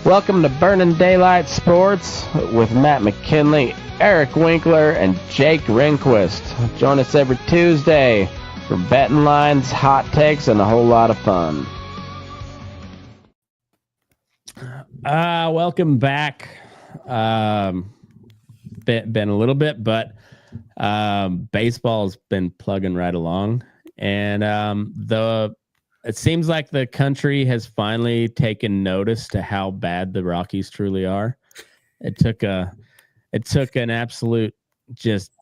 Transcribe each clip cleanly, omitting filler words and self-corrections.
Welcome to Burnin Daylight Sports with Matt McKinley, Eric Winkler, and Jake Rehnquist. Join us every Tuesday for betting lines, hot takes, and a whole lot of fun. Welcome back. Been a little bit, but baseball's been plugging right along, and it seems like the country has finally taken notice to how bad the Rockies truly are. It took an absolute just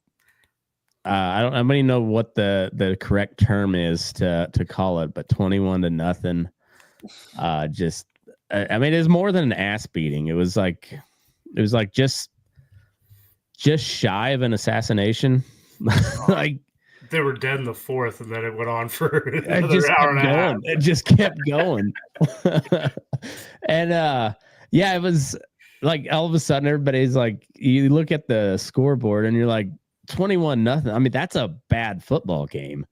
I don't even know what the correct term is to call it, but 21-0. I mean, it was more than an ass beating. It was like just shy of an assassination. Like they were dead in the fourth, and then it went on for another hour and a half. It just kept going. And it was like all of a sudden everybody's like, you look at the scoreboard and you're like 21-0. I mean, that's a bad football game.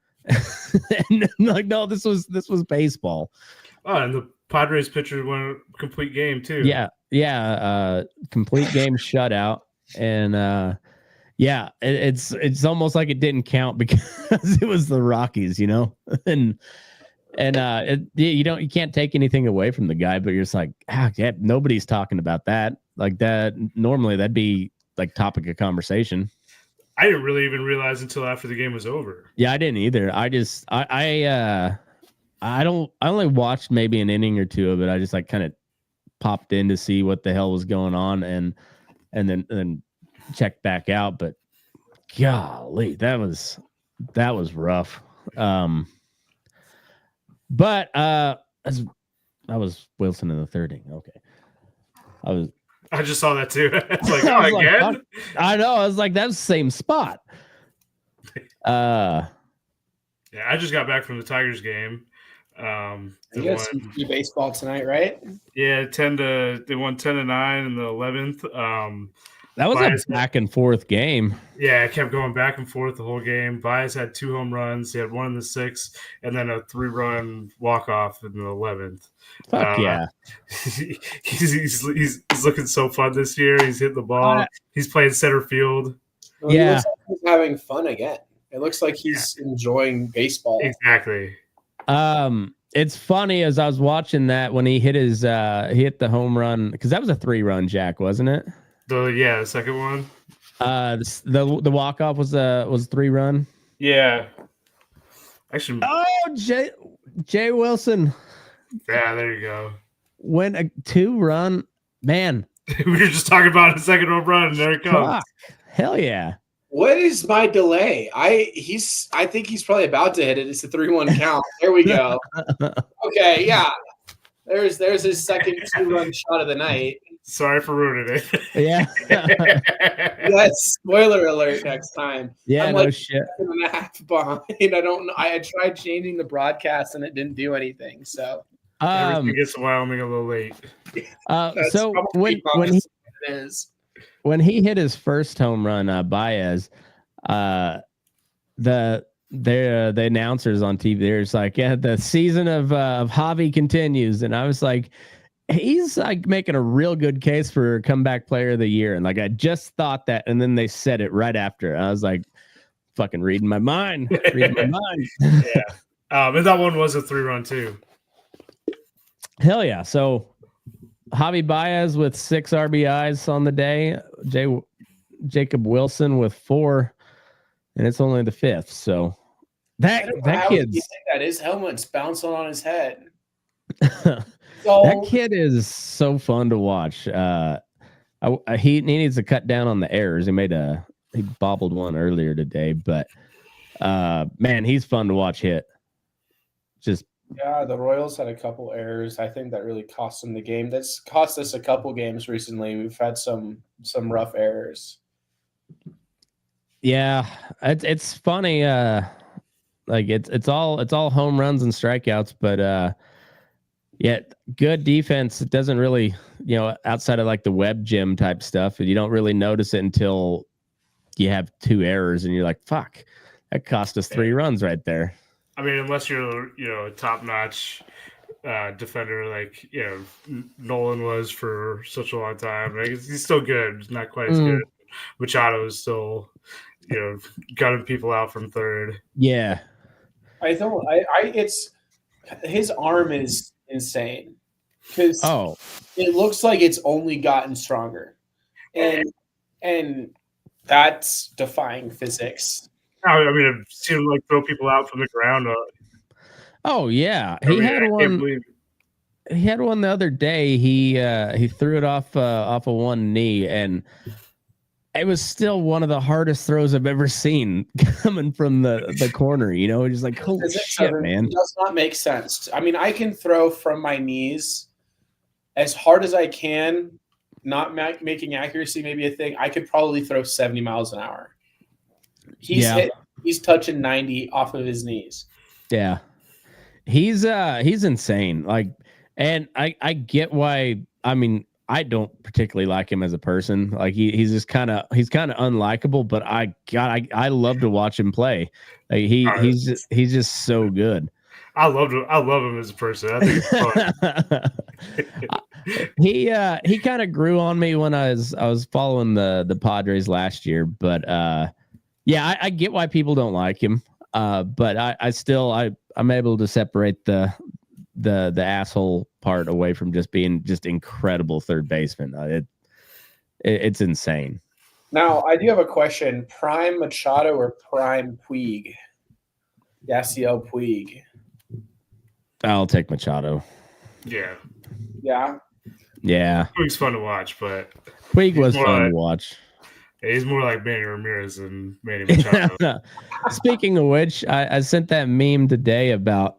And like, no, this was baseball. Oh, and the Padres pitcher won a complete game too. Yeah. Complete game shutout. And it's almost like it didn't count because it was the Rockies, you know, and you can't take anything away from the guy, but you're just like, nobody's talking about that. Like that. Normally that'd be like topic of conversation. I didn't really even realize until after the game was over. Yeah, I didn't either. I only watched maybe an inning or two of it. I just like kind of popped in to see what the hell was going on and then checked back out. But golly, that was rough. But I was Wilson in the third inning. Okay. I just saw that too. It's like, again? I know. I was like, that's the same spot. Yeah, I just got back from the Tigers game. You got some baseball tonight, right? Yeah, they won 10-9 in the 11th. That was Báez a back and forth game. Yeah, it kept going back and forth the whole game. Báez had 2 home runs. He had one in the 6th, and then a 3-run walk-off in the 11th. Fuck yeah. He's looking so fun this year. He's hitting the ball. He's playing center field. Well, yeah. He looks like he's having fun again. It looks like he's enjoying baseball. Exactly. It's funny as I was watching that when he hit he hit the home run, because that was a 3-run, Jack, wasn't it? The second one. The walk off was 3-run. Yeah. Actually. Oh, Jay Wilson. Yeah, there you go. When a 2-run, man. We were just talking about a second home run, and there it goes. Fuck. Hell yeah. What is my delay? I think he's probably about to hit it. It's a 3-1 count. There we go. Okay, yeah. There's his second 2-run shot of the night. Sorry for ruining it. Yeah. That's spoiler alert next time. Yeah, I'm no like shit. 7.5 behind. I don't know. I tried changing the broadcast and it didn't do anything. So everything gets Wyoming a little late. So when he hit his first home run, Báez, the announcers on TV, they're just like, yeah, the season of Javi continues, and I was like, he's like making a real good case for comeback player of the year, and like I just thought that, and then they said it right after. I was like, fucking reading my mind. Yeah. And that one was a 3-run too. Hell yeah! So Javi Báez with 6 RBIs on the day. Jacob Wilson with 4, and it's only the 5th. So that kid's that his helmet's bouncing on his head. That kid is so fun to watch. He needs to cut down on the errors. He bobbled one earlier today, but man, he's fun to watch hit. Yeah, the Royals had a couple errors. I think that really cost them the game. That's cost us a couple games recently. We've had some rough errors. Yeah, it's funny. Like it's all home runs and strikeouts, but yeah, good defense. It doesn't really, outside of like the web gym type stuff, you don't really notice it until you have 2 errors and you're like, fuck, that cost us 3 runs right there. I mean, unless you're, a top-notch defender like Nolan was for such a long time. Like, he's still good, he's not quite as good. Machado is still gunning people out from third. Yeah, it's his arm is insane because it looks like it's only gotten stronger, and that's defying physics. I mean, I've seen him like throw people out from the ground. Oh yeah, he had one. He had one the other day. He threw it off of one knee, and it was still one of the hardest throws I've ever seen coming from the corner. Just like, holy shit, man. It does not make sense. I mean, I can throw from my knees as hard as I can, not making accuracy maybe a thing. I could probably throw 70 miles an hour. He's touching 90 off of his knees. Yeah. He's insane. Like, and I get why. I mean, I don't particularly like him as a person. Like, he's just kind of unlikable, but I love to watch him play. Like, he's just so good. I love him as a person. I think it's fun. He kind of grew on me when I was following the Padres last year, but yeah, I get why people don't like him. But I'm able to separate the asshole part away from just being just incredible third baseman. It's insane. Now, I do have a question: prime Machado or prime Puig? Yasiel Puig. I'll take Machado. Yeah. Yeah. Yeah. Puig's fun to watch, but Puig was fun to watch. He's more like Manny Ramirez than Manny Machado. Speaking of which, I sent that meme today about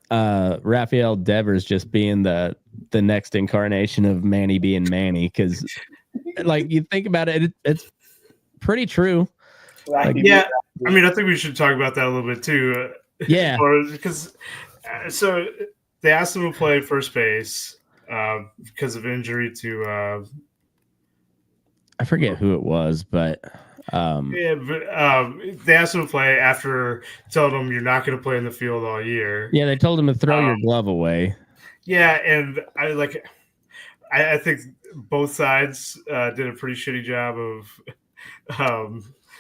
Rafael Devers just being the next incarnation of Manny being Manny, because like, you think about it, it's pretty true. Like, yeah, I mean, I think we should talk about that a little bit too. Yeah, because so they asked him to play first base because of injury to I forget who it was, but they asked him to play after telling him you're not going to play in the field all year. Yeah, they told him to throw your glove away. Yeah, and I think both sides did a pretty shitty job of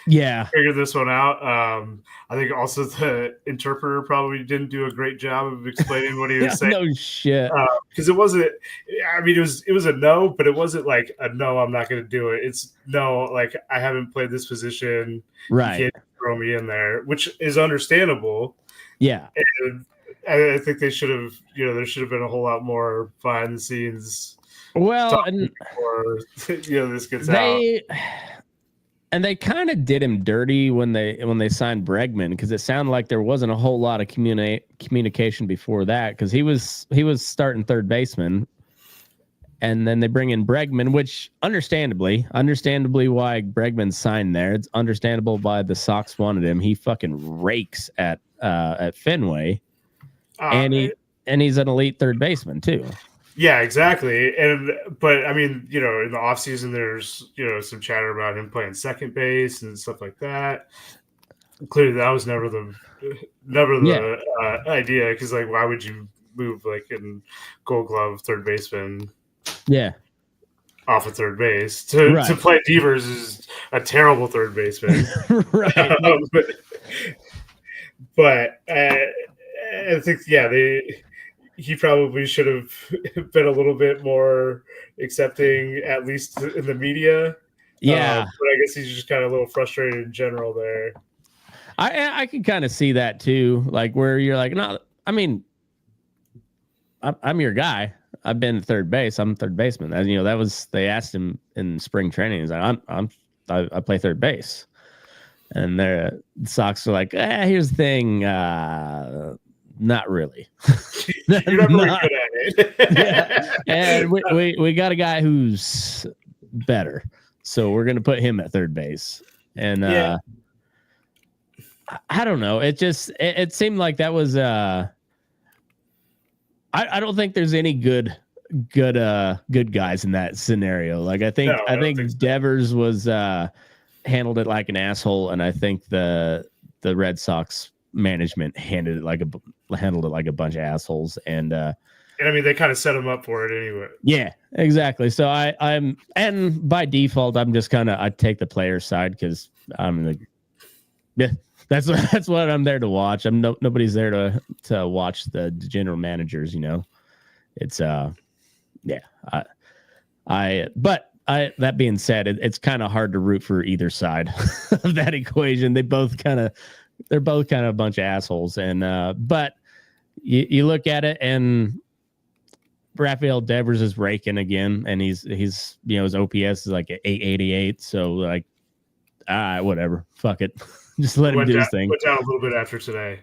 figure this one out. I think also the interpreter probably didn't do a great job of explaining what he was saying. No shit. Because it wasn't. I mean, it was a no, but it wasn't like a no. I'm not going to do it. It's no. Like, I haven't played this position. Right. You can't throw me in there, which is understandable. Yeah. And I think they should have. There should have been a whole lot more behind the scenes. Well, before, this gets out. And they kind of did him dirty when they signed Bregman, because it sounded like there wasn't a whole lot of communication before that, because he was starting third baseman, and then they bring in Bregman, which understandably why Bregman signed there. It's understandable why the Sox wanted him. He fucking rakes at Fenway, and he's an elite third baseman too. Yeah, exactly. But I mean, in the offseason, there's, some chatter about him playing second base and stuff like that. Clearly, that was never the idea, because, like, why would you move, like, in Gold Glove third baseman? Yeah. Off of third base to play Devers is a terrible third baseman. Right. But I think, he probably should have been a little bit more accepting, at least in the media. Yeah. But I guess he's just kind of a little frustrated in general there. I can kind of see that too. Like, where you're like, no, I mean, I'm your guy. I've been at third base. I'm third baseman. And, they asked him in spring training. He's like, I play third base. And the Sox are like, here's the thing. Not really. You're not really good at it. Yeah. And we got a guy who's better, so we're gonna put him at third base. And I don't know. It seemed like that was I don't think there's any good guys in that scenario. Like, I think so. Devers was handled it like an asshole, and I think the Red Sox management handled it like handled it like a bunch of assholes. And I mean, they kind of set him up for it anyway. Yeah, exactly. So I'm by default, I'm just I take the player side because I'm like, yeah, that's what I'm there to watch. Nobody's there to watch the general managers. It's that being said, it's kind of hard to root for either side of that equation. They're both kind of a bunch of assholes. And but you look at it, and Rafael Devers is raking again, and he's his OPS is like 888. So like, whatever, fuck it, just let him do his thing. Went down a little bit after today.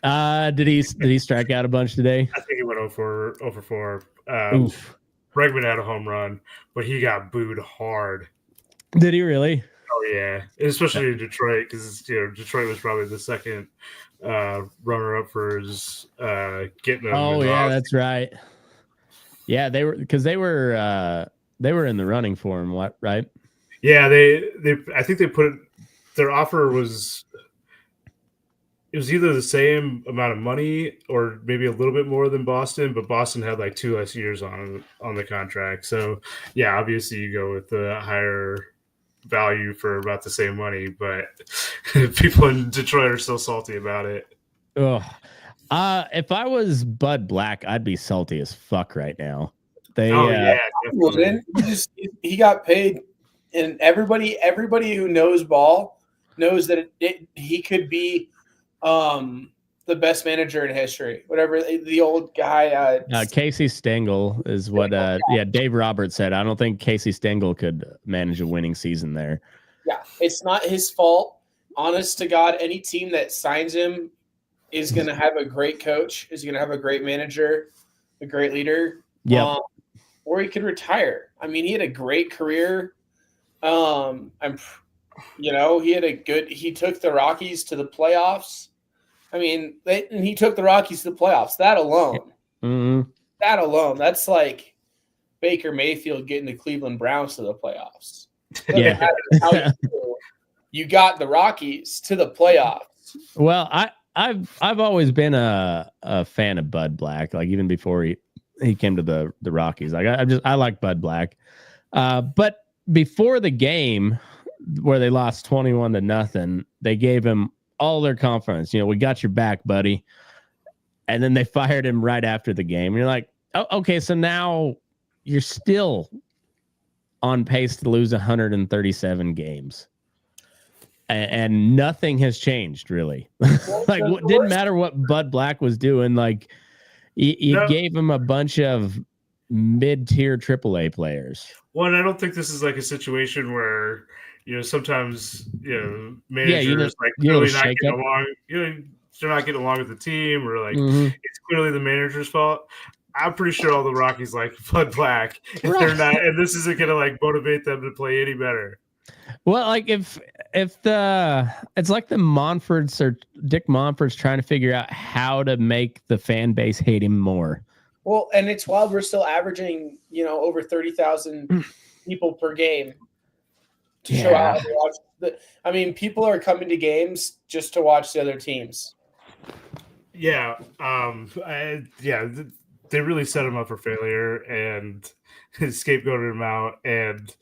Did he strike out a bunch today? I think he went 0 for 4. Oof. Bregman had a home run, but he got booed hard. Did he really? Oh yeah, especially in Detroit, because Detroit was probably the second runner-up for his getting him. Oh yeah, that's right. Yeah, they were in the running for him, right? Yeah, I think they put their offer was either the same amount of money or maybe a little bit more than Boston, but Boston had like 2 less years on the contract. So yeah, obviously you go with the higher value for about the same money, but people in Detroit are still salty about it. Oh. If I was Bud Black, I'd be salty as fuck right now. Yeah, he got paid, and everybody who knows ball knows that he could be the best manager in history. Whatever the old guy, Casey Stengel is what. Dave Roberts said. I don't think Casey Stengel could manage a winning season there. Yeah, it's not his fault. Honest to God, any team that signs him is going to have a great coach, is going to have a great manager, a great leader. Yeah. Or he could retire. I mean, he had a great career. He took the Rockies to the playoffs. I mean, he took the Rockies to the playoffs. That alone. Mm-hmm. That alone. That's like Baker Mayfield getting the Cleveland Browns to the playoffs. Yeah. You got the Rockies to the playoffs. Well, I've always been a fan of Bud Black, like even before he came to the Rockies. Like I like Bud Black. But before the game where they lost 21-0, they gave him all their confidence. We got your back, buddy. And then they fired him right after the game. And you're like, oh, okay, so now you're still on pace to lose 137 games. And nothing has changed, really. Like, didn't matter what Bud Black was doing. Like, you gave him a bunch of mid-tier AAA players. Well, and I don't think this is like a situation where sometimes managers really not getting along. They're not getting along with the team, or like it's clearly the manager's fault. I'm pretty sure all the Rockies like Bud Black. If they're not, and this isn't going to like motivate them to play any better. Well, like if it's like the Monforts or Dick Monfort's trying to figure out how to make the fan base hate him more. Well, and it's while we're still averaging, over 30,000 people per game to show how they watch. People are coming to games just to watch the other teams. Yeah, they really set him up for failure and scapegoated him out. And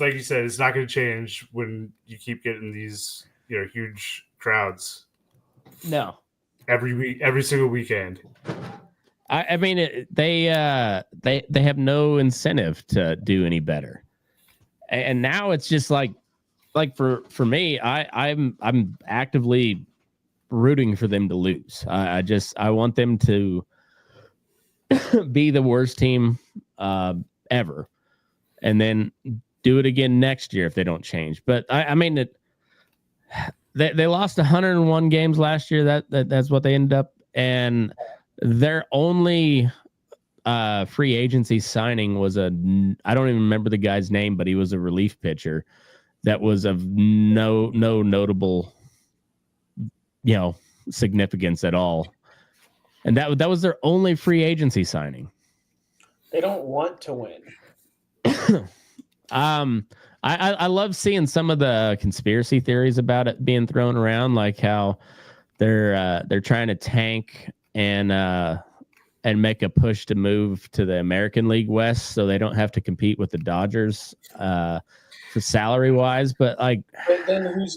like you said, it's not going to change when you keep getting these huge crowds. No, every week, every single weekend. I mean, they have no incentive to do any better, and now it's just like for me, I'm actively rooting for them to lose. I want them to be the worst team ever, and then do it again next year if they don't change. But I mean, they lost 101 games last year. That's what they ended up, and their only free agency signing was I don't even remember the guy's name, but he was a relief pitcher that was of no notable significance at all. And that was their only free agency signing. They don't want to win. I love seeing some of the conspiracy theories about it being thrown around, like how they're trying to tank and make a push to move to the American League West so they don't have to compete with the Dodgers for salary wise. But then who's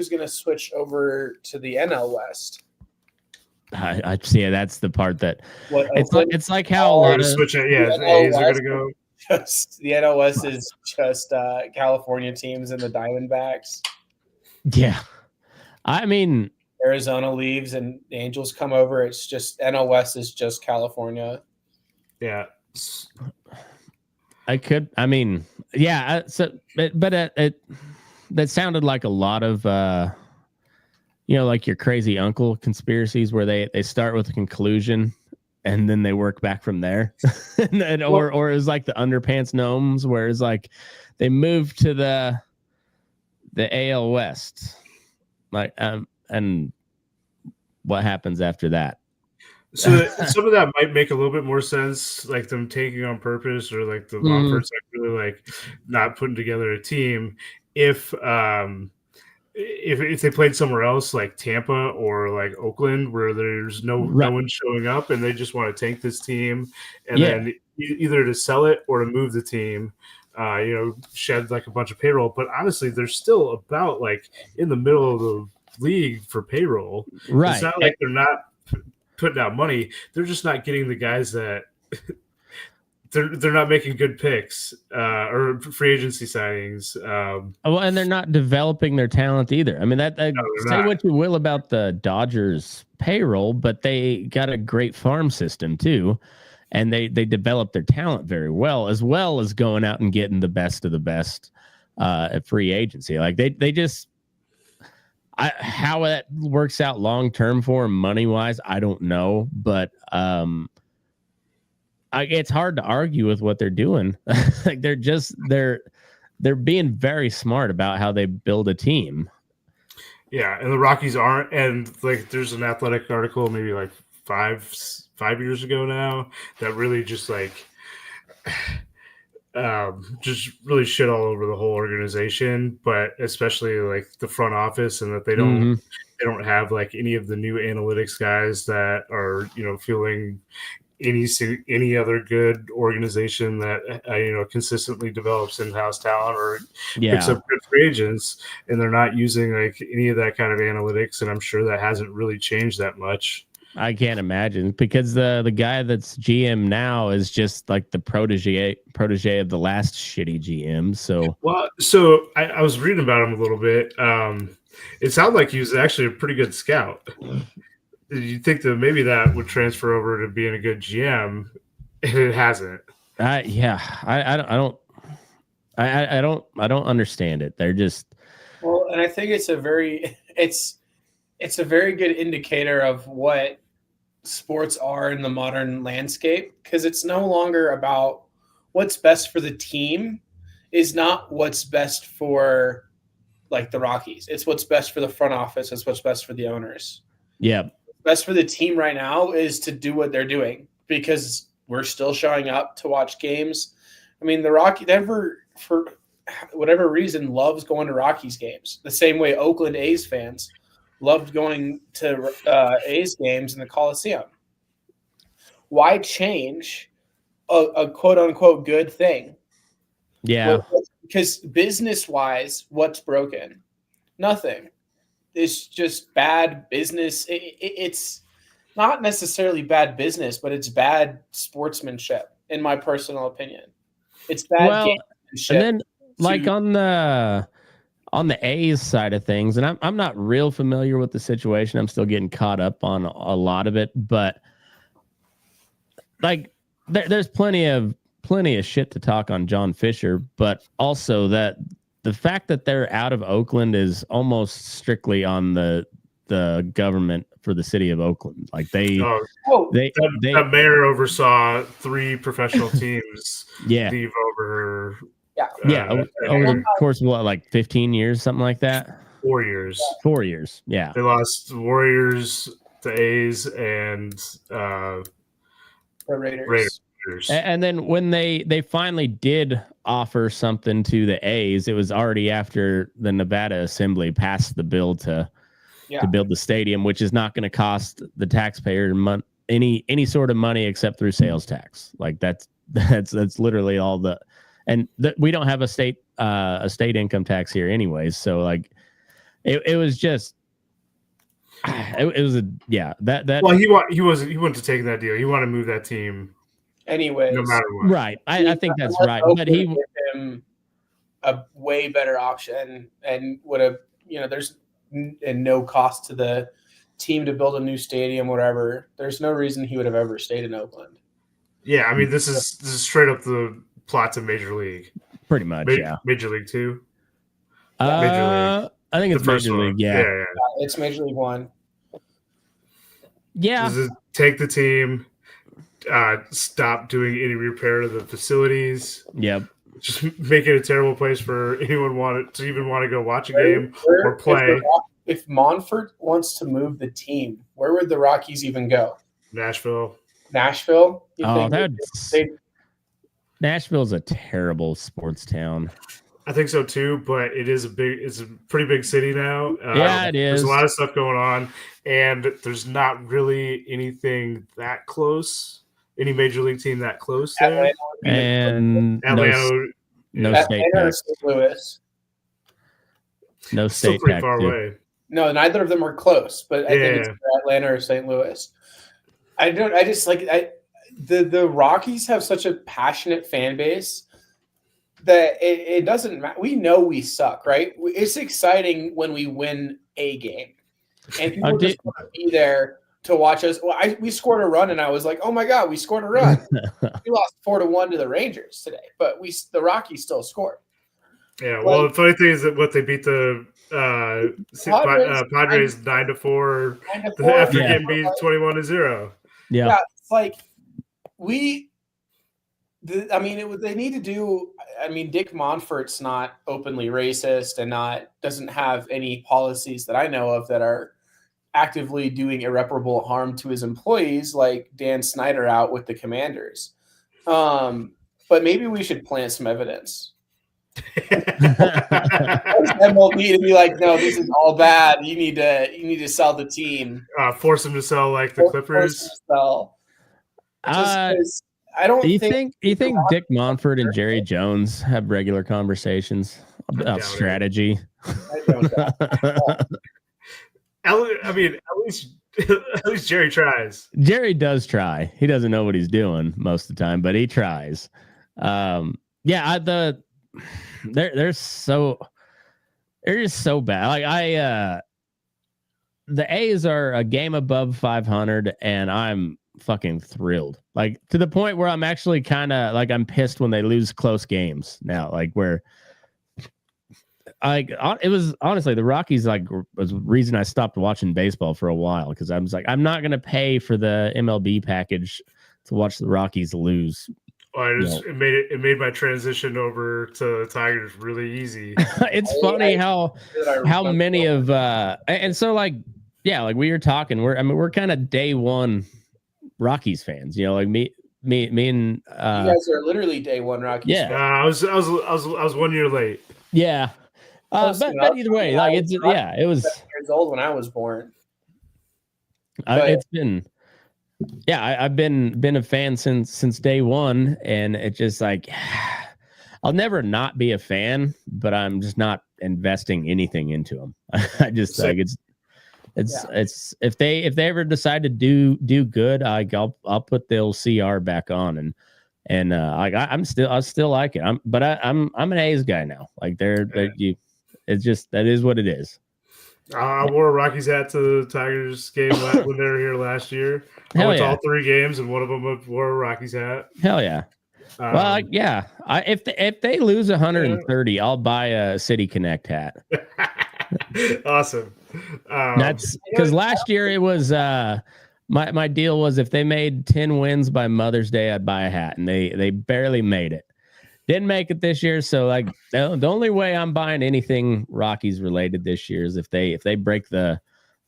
gonna switch over to the NL West? I see. That's the part that it's like how a lot of switch it. Yeah, the A's are gonna go. The NL West is just California teams and the Diamondbacks. Yeah, I mean, Arizona leaves and the Angels come over. It's just NL West is just California. Yeah, I mean, yeah. So, but that sounded like a lot of like your crazy uncle conspiracies where they start with a conclusion and then they work back from there. or it's like the underpants gnomes where it's like they move to the AL West. And what happens after that? So some of that might make a little bit more sense, like them taking on purpose, or like the Monforts really like not putting together a team. If they played somewhere else like Tampa or like Oakland where there's no one showing up and they just want to tank this team and then either to sell it or to move the team, shed like a bunch of payroll. But honestly, they're still about like in the middle of the league for payroll. Right. It's not like they're not putting out money. They're just not getting the guys that they're not making good picks or free agency signings. And they're not developing their talent either. I mean, say what you will about the Dodgers payroll, but they got a great farm system too. And they develop their talent very well as going out and getting the best of the best at free agency. Like they just, how that works out long term for them money wise, I don't know, but it's hard to argue with what they're doing. Like they're being very smart about how they build a team. Yeah, and the Rockies aren't. And like, there's an Athletic article maybe like five years ago now that really just like just really shit all over the whole organization, but especially like the front office, and that they don't have like any of the new analytics guys that are feeling any other good organization that consistently develops in-house talent or picks up good free agents, and they're not using like any of that kind of analytics, and I'm sure that hasn't really changed that much. I can't imagine, because the guy that's GM now is just like the protege of the last shitty GM. So I was reading about him a little bit. It sounded like he was actually a pretty good scout. Did you think that maybe that would transfer over to being a good GM? And it hasn't. I don't understand it. They're just and I think it's a very good indicator of what sports are in the modern landscape, because it's no longer about what's best for the team is not what's best for like the Rockies. It's what's best for the front office. It's what's best for the owners. Yeah. Best for the team right now is to do what they're doing, because we're still showing up to watch games. I mean, Denver, for whatever reason, loves going to Rockies games the same way Oakland A's fans loved going to A's games in the Coliseum. Why change a quote-unquote good thing? Yeah. Because business-wise, what's broken? Nothing. It's just bad business. It's not necessarily bad business, but it's bad sportsmanship, in my personal opinion. It's bad gamesmanship. And then, like on the A's side of things, and I'm not real familiar with the situation. I'm still getting caught up on a lot of it, but like there's plenty of shit to talk on John Fisher, but also that the fact that they're out of Oakland is almost strictly on the government for the city of Oakland. Like that mayor oversaw 3 professional teams leave over. Over the course of like 15 years, something like that. 4 years. 4 years. Yeah. They lost the Warriors, the A's, and the Raiders. And then when they finally did offer something to the A's, it was already after the Nevada Assembly passed the bill to to build the stadium, which is not going to cost the taxpayer any sort of money except through sales tax. Like that's literally all we don't have a state income tax here anyways. So like it was just it was that well, he wouldn't have taken that deal. He wanted to move that team anyways, no matter what. Right. I think that's right. But he gave him a way better option and would have, there's no cost to the team to build a new stadium, whatever. There's no reason he would have ever stayed in Oakland. Yeah, I mean, this is straight up the plot to Major League. Pretty much, Major League 2. Major League. I think it's Major League. Yeah, it's Major League 1. Yeah. This is take the team, stop doing any repair to the facilities. Yep. Just make it a terrible place for anyone want to go watch a game or play. If Monfort wants to move the team, where would the Rockies even go? Nashville. Nashville's a terrible sports town. I think so too, but it's a pretty big city now. It is. There's a lot of stuff going on, and there's not really anything that close. Any major league team that close there? And Atlanta, no state tax. St. Louis. No state still pretty tax. far away. No, neither of them are close, but I think it's Atlanta or St. Louis. The Rockies have such a passionate fan base that it doesn't matter. We know we suck, right? It's exciting when we win a game, and people just want to be there to watch us. Well, we scored a run, and I was like, "Oh my god, we scored a run!" We lost 4-1 to the Rangers today, but the Rockies still scored. Yeah, well, the funny thing is that they beat the Padres 9-4 after getting beat 21-0. Yeah, it's like they need to do. I mean, Dick Monfort's not openly racist and doesn't have any policies that I know of that are actively doing irreparable harm to his employees, like Dan Snyder out with the Commanders. But maybe we should plant some evidence. MLB to be like, no, this is all bad. You need to sell the team. Force him to sell like the Clippers. I don't. You think Dick Monfort and Jerry Jones have regular conversations about strategy? I don't know. I mean, at least Jerry tries. Jerry does try. He doesn't know what he's doing most of the time, but he tries. They're just so bad. Like the A's are a game above 500, and I'm fucking thrilled. Like to the point where I'm actually kind of like I'm pissed when they lose close games now. Like where. It was honestly the Rockies was the reason I stopped watching baseball for a while, because I was like, I'm not going to pay for the MLB package to watch the Rockies lose. It made my transition over to the Tigers really easy. It's funny how many of and so like we were talking, we're kind of day one Rockies fans, like me and you guys are literally day one Rockies. Yeah, I was 1 year late. Yeah. But either way, like it was 7 years old when I was born. It's been, I've been a fan since day one, and it's just like I'll never not be a fan, but I'm just not investing anything into them. I just like it's if they ever decide to do good, I'll put the old CR back on and I still like it. I'm an A's guy now. Like it's just that is what it is. I wore a Rockies hat to the Tigers game when they were here last year. I went to all 3 games, and one of them wore a Rockies hat. Hell yeah! If they lose 130, I'll buy a City Connect hat. Awesome. That's because last year it was my deal was if they made 10 wins by Mother's Day, I'd buy a hat, and they barely made it. Didn't make it this year, so like the only way I'm buying anything Rockies related this year is if they break the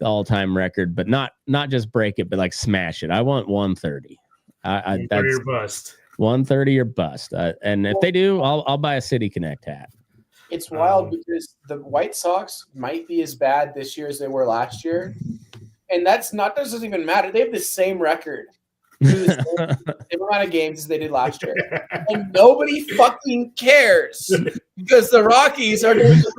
all-time record, but not just break it, but like smash it. I want 130. 130 or bust. 130 or bust. And if they do, I'll buy a City Connect hat. It's wild because the White Sox might be as bad this year as they were last year. And doesn't even matter. They have the same record through the same amount of games as they did last year. And nobody fucking cares because the Rockies are going to lose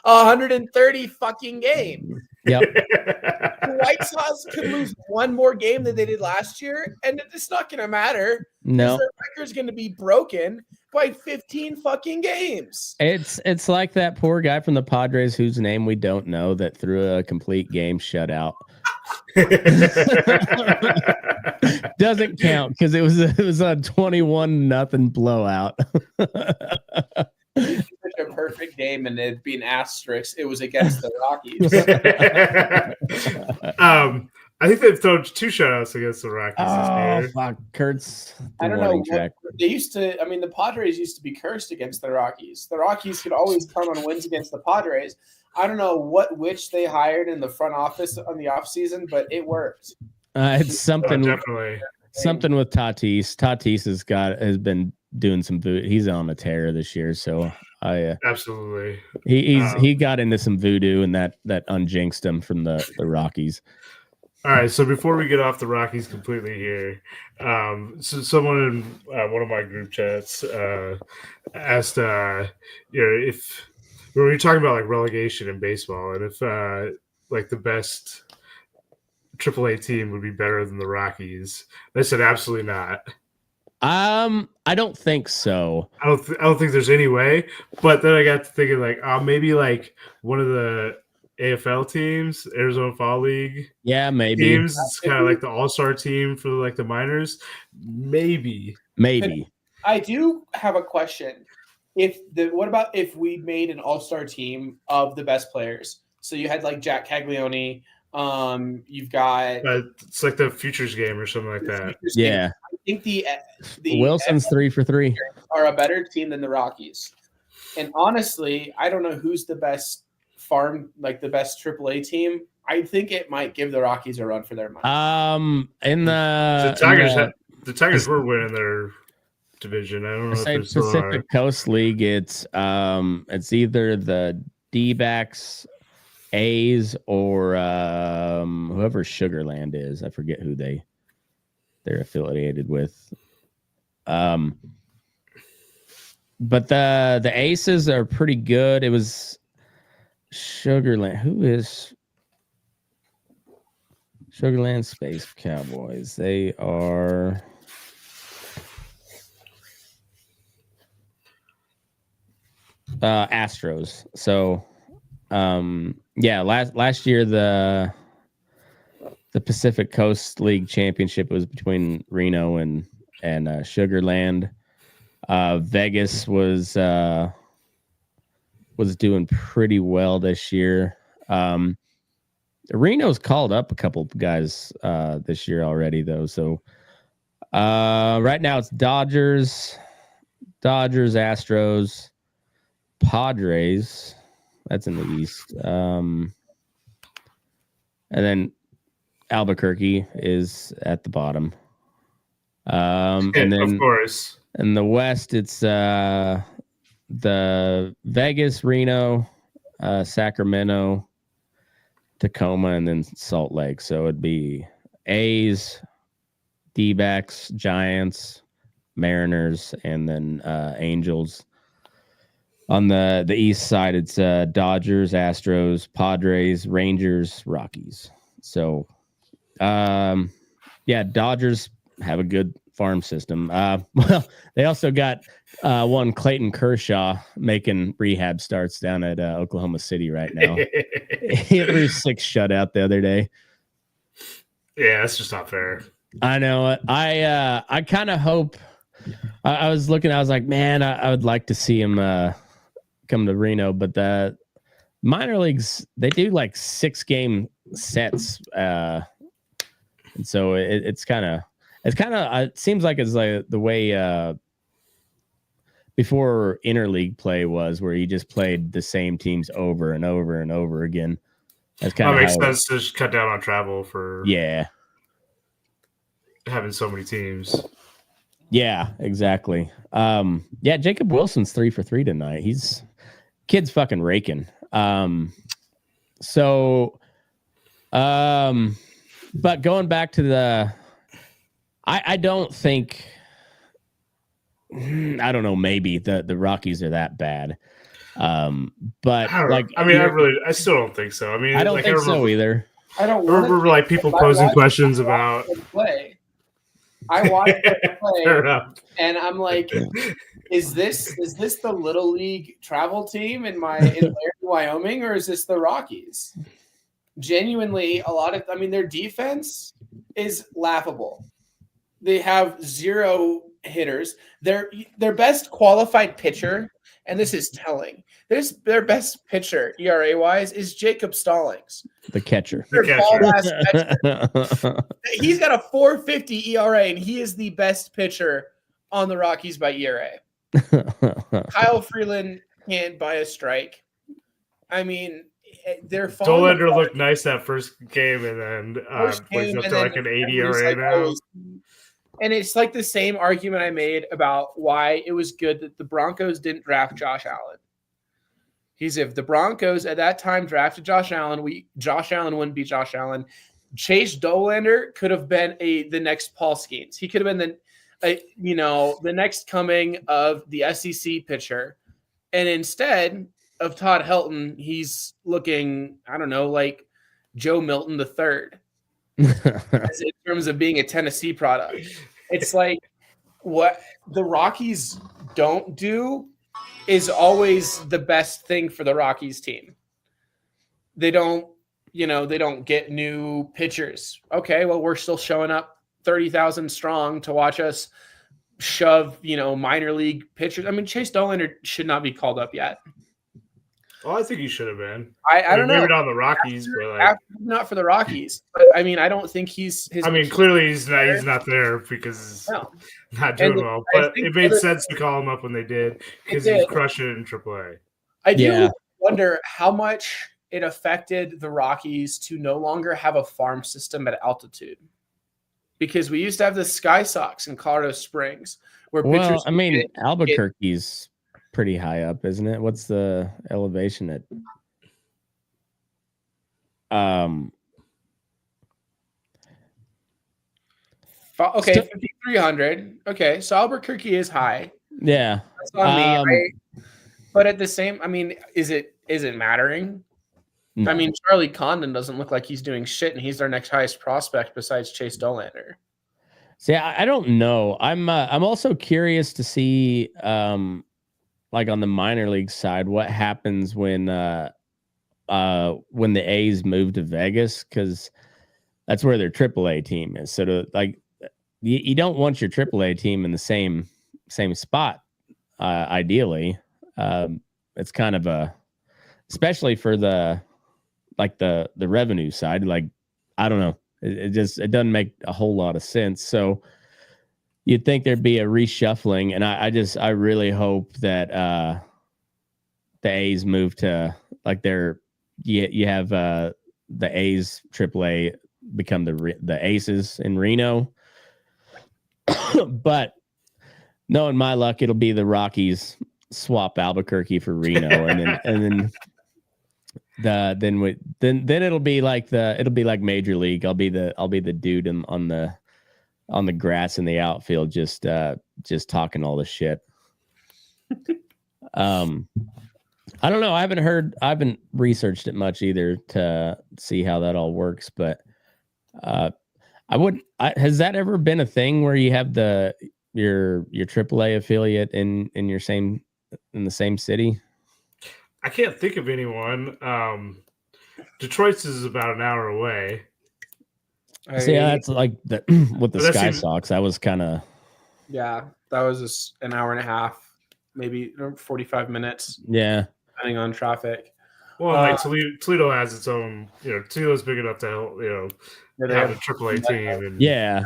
130 fucking games. Yep. The White Sox could lose one more game than they did last year, and it's not going to matter. No. Their record's going to be broken by 15 fucking games. It's like that poor guy from the Padres whose name we don't know that threw a complete game shutout. Doesn't count because it was a 21-0 blowout. Such a perfect game, and it'd be an asterisk. It was against the Rockies. I think they've thrown 2 shutouts against the Rockies this year. Fuck, Kurt's. I don't know. They used to. I mean, the Padres used to be cursed against the Rockies. The Rockies could always come on wins against the Padres. I don't know what witch they hired in the front office on the offseason, but it worked. It's something. Definitely. Something with Tatis. Tatis has been doing some voodoo. He's on a tear this year, so absolutely. He got into some voodoo, and that unjinxed him from the Rockies. All right, so before we get off the Rockies completely here, so someone in one of my group chats asked, if when you're talking about like relegation in baseball, and if like the best AAA team would be better than the Rockies, they said absolutely not. I don't think so. I don't think there's any way. But then I got to thinking like, maybe like one of the AFL teams, Arizona Fall League. Yeah, maybe. Teams, it's kind of like the all-star team for like the minors. Maybe. I do have a question. What about if we made an all-star team of the best players? So you had like Jack Caglione. You've got it's like the futures game or something like that. Yeah, I think the Wilson's 3 for 3 are a better team than the Rockies. And honestly, I don't know who's the best the best AAA team. I think it might give the Rockies a run for their money. The Tigers were winning their division. I don't know if it's Pacific Coast League. It's either the D-backs, A's, or whoever Sugarland is. I forget who they're affiliated with. But the Aces are pretty good. It was Sugarland. Who is Sugarland Space Cowboys? They are Astros. So last year the Pacific Coast League Championship was between Reno and Sugarland. Vegas was doing pretty well this year. Reno's called up a couple guys this year already, though. So right now it's Dodgers, Astros, Padres. That's in the East. And then Albuquerque is at the bottom. And then, of course, in the West, it's the Vegas, Reno, Sacramento, Tacoma, and then Salt Lake. So it'd be A's, D-backs, Giants, Mariners, and then Angels. On the East side, it's Dodgers, Astros, Padres, Rangers, Rockies. So, Dodgers have a good farm system. Well, they also got one Clayton Kershaw making rehab starts down at Oklahoma City right now. He threw 6 shutout the other day. Yeah, that's just not fair. I know. I kind of hope. I was looking. I was like, man, I would like to see him come to Reno, but the minor leagues, they do like 6-game sets, and so it seems like it's like the way before interleague play was, where you just played the same teams over and over and over again. That's kind of makes sense to just cut down on travel for having so many teams. Yeah, exactly. Jacob Wilson's 3 for 3 tonight. kid's fucking raking. But going back to I don't think, I don't know, maybe the Rockies are that bad. But I still don't think so. I mean, I don't think so either. I don't remember like people posing questions about play. I watched them play, and I'm like, is this the Little League travel team in Wyoming, or is this the Rockies? Genuinely, their defense is laughable. They have 0 hitters. Their best qualified pitcher, and this is telling, their best pitcher ERA wise is Jacob Stallings, the catcher. He's got a 4.50 ERA, and he is the best pitcher on the Rockies by ERA. Kyle Freeland can't buy a strike. I mean, they're Dollander looked nice that first game, and then plays up to like an 80 ERA now. And it's like the same argument I made about why it was good that the Broncos didn't draft Josh Allen. If the Broncos at that time drafted Josh Allen, Josh Allen wouldn't be Josh Allen. Chase Dollander could have been the next Paul Skeens. He could have been the next coming of the SEC pitcher. And instead of Todd Helton, he's looking, I don't know, like Joe Milton III. In terms of being a Tennessee product. It's like what the Rockies don't do is always the best thing for the Rockies team. They don't get new pitchers. Okay, well, we're still showing up 30,000 strong to watch us shove, minor league pitchers. I mean, Chase Dollander should not be called up yet. Well, I think he should have been. I don't know. Maybe not the Rockies, but not for the Rockies. But I mean, I don't think he's. Clearly he's not there because he's not doing well. But it made sense to call him up when they did because he's crushing it in AAA. I do wonder how much it affected the Rockies to no longer have a farm system at altitude, because we used to have the Sky Sox in Colorado Springs where pitchers. Albuquerque's pretty high up, isn't it? What's the elevation at? Okay, 5,300. Okay, so Albuquerque is high. Yeah, that's on me. But at the same, is it mattering? No. I mean, Charlie Condon doesn't look like he's doing shit, and he's their next highest prospect besides Chase Dollander. See, I don't know. I'm also curious to see, like on the minor league side, what happens when the A's move to Vegas, because that's where their AAA team is. So you don't want your AAA team in the same spot. Ideally, it's kind of especially for the revenue side. Like, I don't know. It doesn't make a whole lot of sense. So you'd think there'd be a reshuffling, and I really hope that the A's move to you have the A's AAA become the Aces in Reno. But knowing my luck, it'll be the Rockies swap Albuquerque for Reno, and then it'll be like Major League. I'll be the dude on the grass in the outfield, just talking all the shit. I don't know. I haven't researched it much either to see how that all works, but has that ever been a thing where you have your AAA affiliate in the same city? I can't think of anyone. Detroit's is about an hour away. See, that's like with the Sky Sox. That was kind of. Yeah, that was just an hour and a half, maybe 45 minutes. Yeah, depending on traffic. Well, like Toledo has its own. Toledo's big enough to have a AAA team. And, yeah.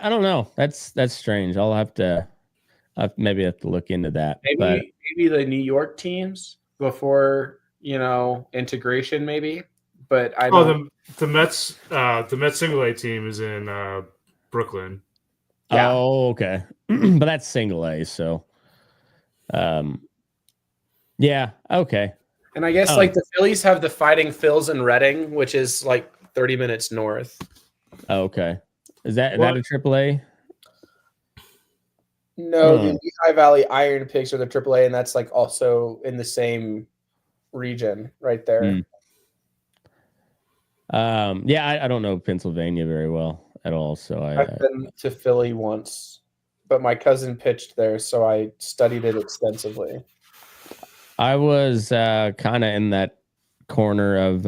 I don't know. That's strange. Maybe have to look into that. Maybe the New York teams before integration, maybe. But I don't. The Mets single A team is in Brooklyn. Yeah. Oh, okay. But that's single A, so Yeah. Okay. And I guess like the Phillies have the Fighting Phils in Reading, which is like 30 minutes north. Okay. Is that a AAA? No, the Lehigh Valley Iron Pigs are the AAA, and that's like also in the same region right there. Yeah, I don't know Pennsylvania very well at all. So I've been to Philly once, but my cousin pitched there, so I studied it extensively. I was kind of in that corner of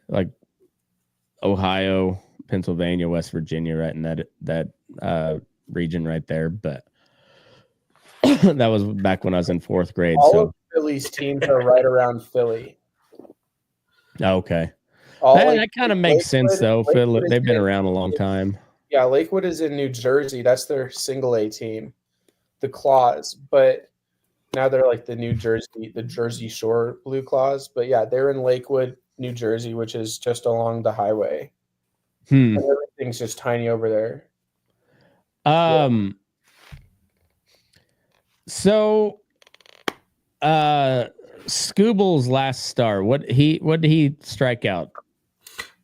like Ohio, Pennsylvania, West Virginia, right in that region right there. But that was back when I was in 4th grade. All of Philly's teams are right around Philly. Okay. That kind of makes sense, though. They've been around a long time. Yeah, Lakewood is in New Jersey. That's their single A team, the Claws. But now they're like the Jersey Shore Blue Claws. But yeah, they're in Lakewood, New Jersey, which is just along the highway. And everything's just tiny over there. So, Skubal's last start, what did he strike out?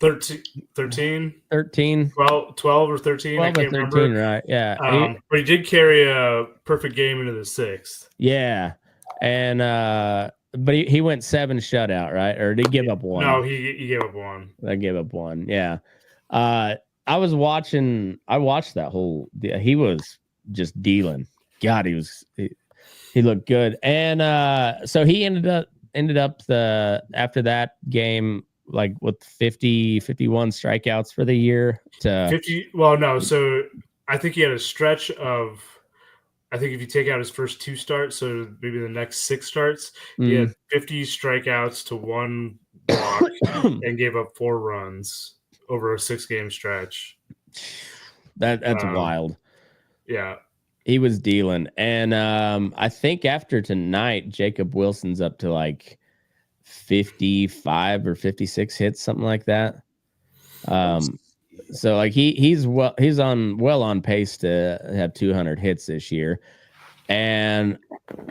13, 12 or 13. 12 I can't or 13, remember. right? Yeah. But he did carry a perfect game into the 6th. Yeah. And but he went 7 shutout, right? Or did he give up 1? No, he gave up 1. I gave up 1. Yeah. I watched that whole. He was just dealing. God, he looked good. And so he ended up after that game like with 51 strikeouts for the year to 50. Well, no. So I think he had a stretch of, I think if you take out his first 2 starts, so maybe the next 6 starts, he had 50 strikeouts to 1 walk and gave up 4 runs over a 6-game stretch. That's wild. Yeah. He was dealing. And I think after tonight, Jacob Wilson's up to like 55 or 56 hits, something like that. So like he's on pace to have 200 hits this year. And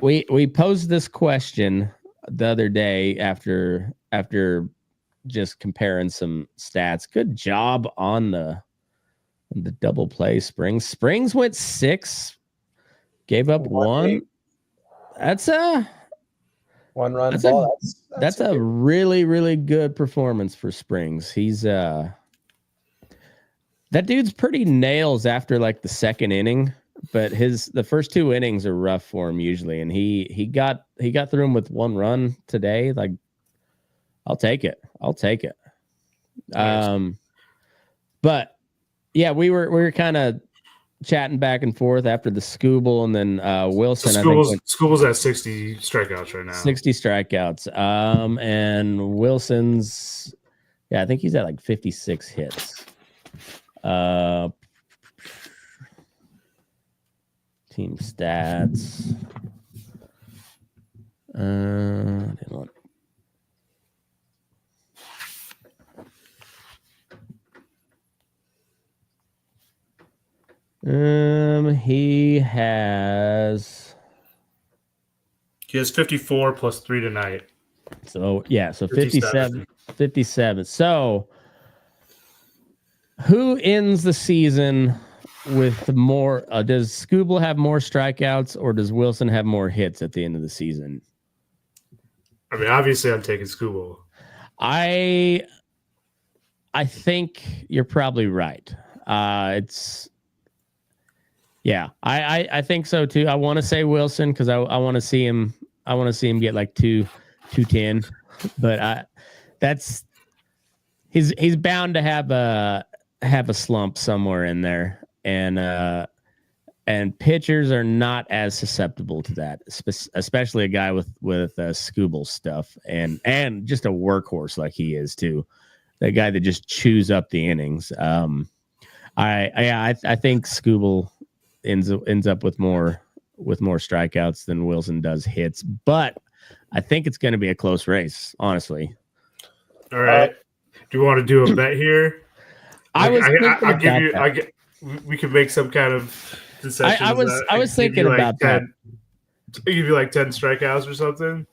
we posed this question the other day after just comparing some stats. Good job on the double play. Springs went 6, gave up 1. That's a 1-run ball. That's a really, really good performance for Springs. He's that dude's pretty nails after like the 2nd inning, but the first 2 innings are rough for him usually, and he got through him with 1 run today. Like, I'll take it. Nice. But yeah, we were kind of chatting back and forth after the Skubal, and then Wilson. Skubal's at 60 strikeouts right now. 60 strikeouts. And Wilson's, I think he's at like 56 hits. Team stats. Didn't want. He has 54 plus 3 tonight. So 57. So who ends the season with more? Does Skubal have more strikeouts, or does Wilson have more hits at the end of the season? I mean, obviously, I'm taking Skubal. I think you're probably right. I think so too. I want to say Wilson because I want to see him. I want to see him get like 210, but he's bound to have a slump somewhere in there, and pitchers are not as susceptible to that, especially a guy with Skubal stuff and just a workhorse like he is too. That guy that just chews up the innings. I think Skubal ends up with more strikeouts than Wilson does hits, but I think it's going to be a close race, honestly. All right. Do you want to do a bet here? We could make some kind of concession. I was thinking about that. give you like 10 strikeouts or something.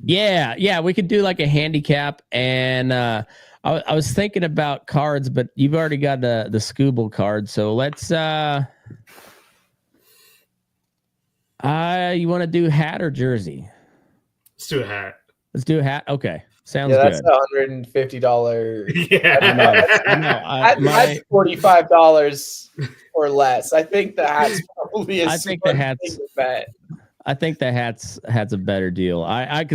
Yeah, we could do like a handicap, and I was thinking about cards, but you've already got the Skubal card, so let's. You want to do hat or jersey? Let's do a hat. Let's do a hat. Okay, sounds that's good. $150. Yeah, That's $45 or less. I think the hat's probably. I think the hat's. I think the hat's a better deal. I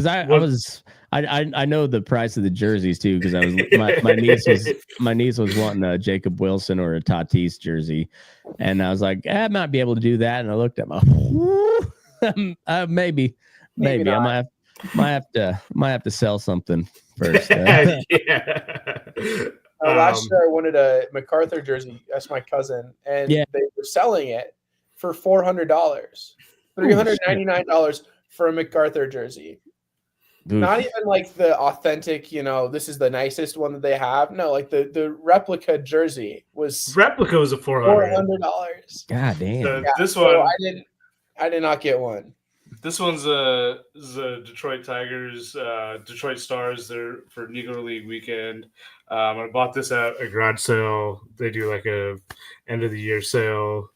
know the price of the jerseys too, because I was my niece was wanting a Jacob Wilson or a Tatis jersey, and I was like, I might be able to do that. And I looked at my maybe I might have to sell something first. Last year I wanted a MacArthur jersey. That's my cousin, and they were selling it for $400. $399 for a MacArthur jersey. Oof. Not even like the authentic, this is the nicest one that they have. No, like the replica jersey was. Replica was a $400. God damn. So this one, I did not get one. This one's the Detroit Tigers, Detroit Stars. They're for Negro League weekend. I bought this at a garage sale. They do like a end of the year sale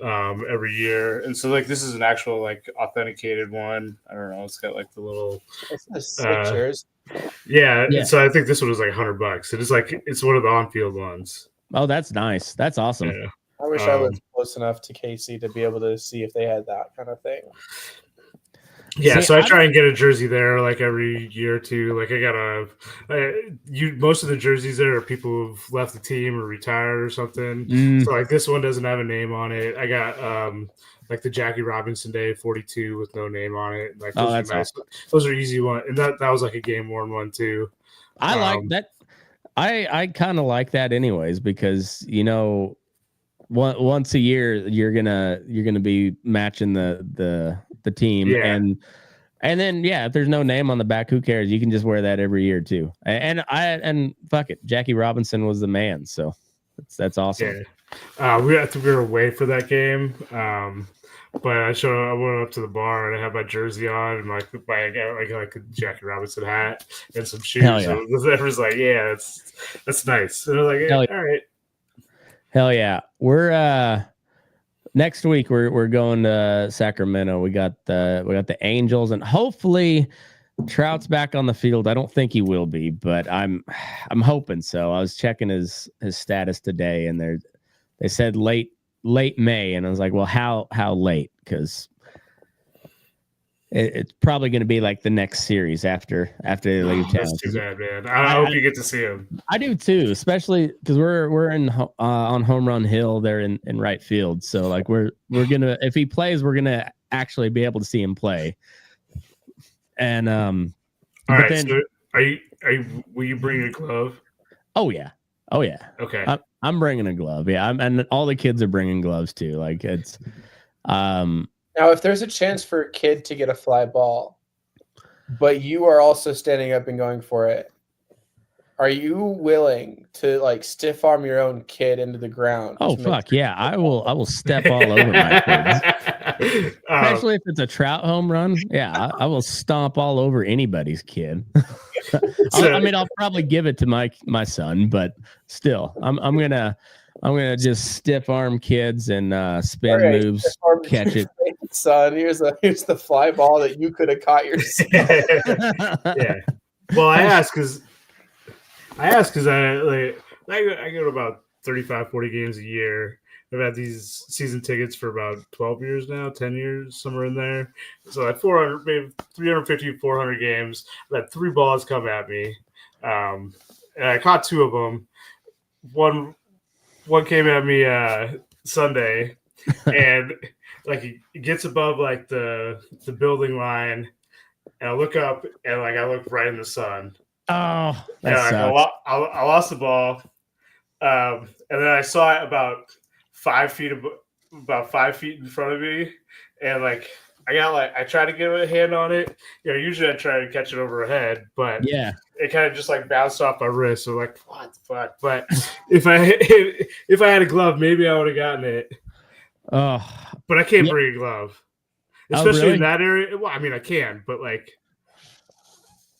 every year, and so like this is an actual like authenticated one. I don't know, it's got like the little switchers. Yeah, so I think this one was like $100. It's one of the on-field ones. Oh, that's nice. That's awesome. Yeah. I wish I was close enough to Casey to be able to see if they had that kind of thing. Yeah, so I try and get a jersey there like every year or two. Like I got most of the jerseys there are people who've left the team or retired or something. So like this one doesn't have a name on it. I got like the Jackie Robinson Day 42 with no name on it. Like those are nice. Awesome. Those are easy ones, and that was like a game worn one too. I like that. I kind of like that anyways, because once a year you're gonna be matching the team, and then if there's no name on the back, who cares? You can just wear that every year too. And fuck it, Jackie Robinson was the man, so that's awesome. We were away for that game, but I went up to the bar and I had my jersey on and I got a Jackie Robinson hat and some shoes. Yeah. So everyone's like, yeah, that's nice. And they're like, all right. Hell yeah. We're next week we're going to Sacramento. We got the Angels, and hopefully Trout's back on the field. I don't think he will be, but I'm hoping so. I was checking his status today, and they said late May, and I was like, well, how late? Because it's probably going to be like the next series after they leave town. That's too bad, man. I hope you get to see him. I do too, especially because we're in on Home Run Hill there in right field. So like we're gonna, if he plays, we're gonna actually be able to see him play. And all right. Then, so are you? Will you bring a glove? Oh yeah. Okay. I'm bringing a glove. Yeah, and all the kids are bringing gloves too. Like it's. Now, if there's a chance for a kid to get a fly ball, but you are also standing up and going for it, are you willing to like stiff arm your own kid into the ground? Oh fuck yeah! I will step all over my kids, especially if it's a Trout home run. Yeah, I will stomp all over anybody's kid. I'll probably give it to my son, but still, I'm gonna just stiff arm kids and spin moves, catch it. Son, here's the fly ball that you could have caught yourself. Yeah. Well, I asked because I go to about 35, 40 games a year. I've had these season tickets for about 12 years now, 10 years, somewhere in there. So at 400, maybe 350, 400 games, I've had 3 balls come at me. And I caught 2 of them. One came at me Sunday, and like it gets above like the building line, and I look up and like I look right in the sun. Oh, that sucks. I lost the ball, and then I saw it about 5 feet in front of me, and like I tried to get a hand on it. Usually I try to catch it over a head, but it kind of just like bounced off my wrist. So like, what the fuck? But if I had a glove, maybe I would have gotten it. Oh, but I can't bring a glove. especially really? in that area. Well, I mean, I can, but like,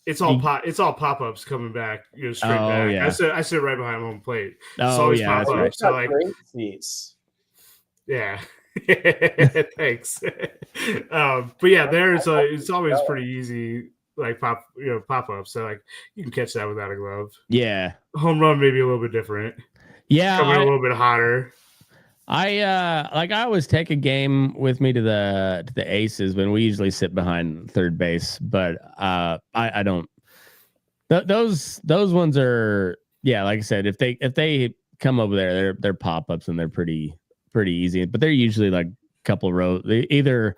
it's all pop-ups coming back, straight back. Yeah. I sit right behind home plate. It's always pop-ups. Right. So like, great seats. Yeah. Thanks. But yeah, it's always pretty easy, like pop-ups. So like you can catch that without a glove. Yeah. Home run maybe a little bit different. Yeah. Coming a little bit hotter. I always take a game with me to the aces when we usually sit behind third base, but I don't. Those ones are, yeah, like I said, if they come over there, they're pop-ups and they're pretty easy, but they're usually like a couple rows, either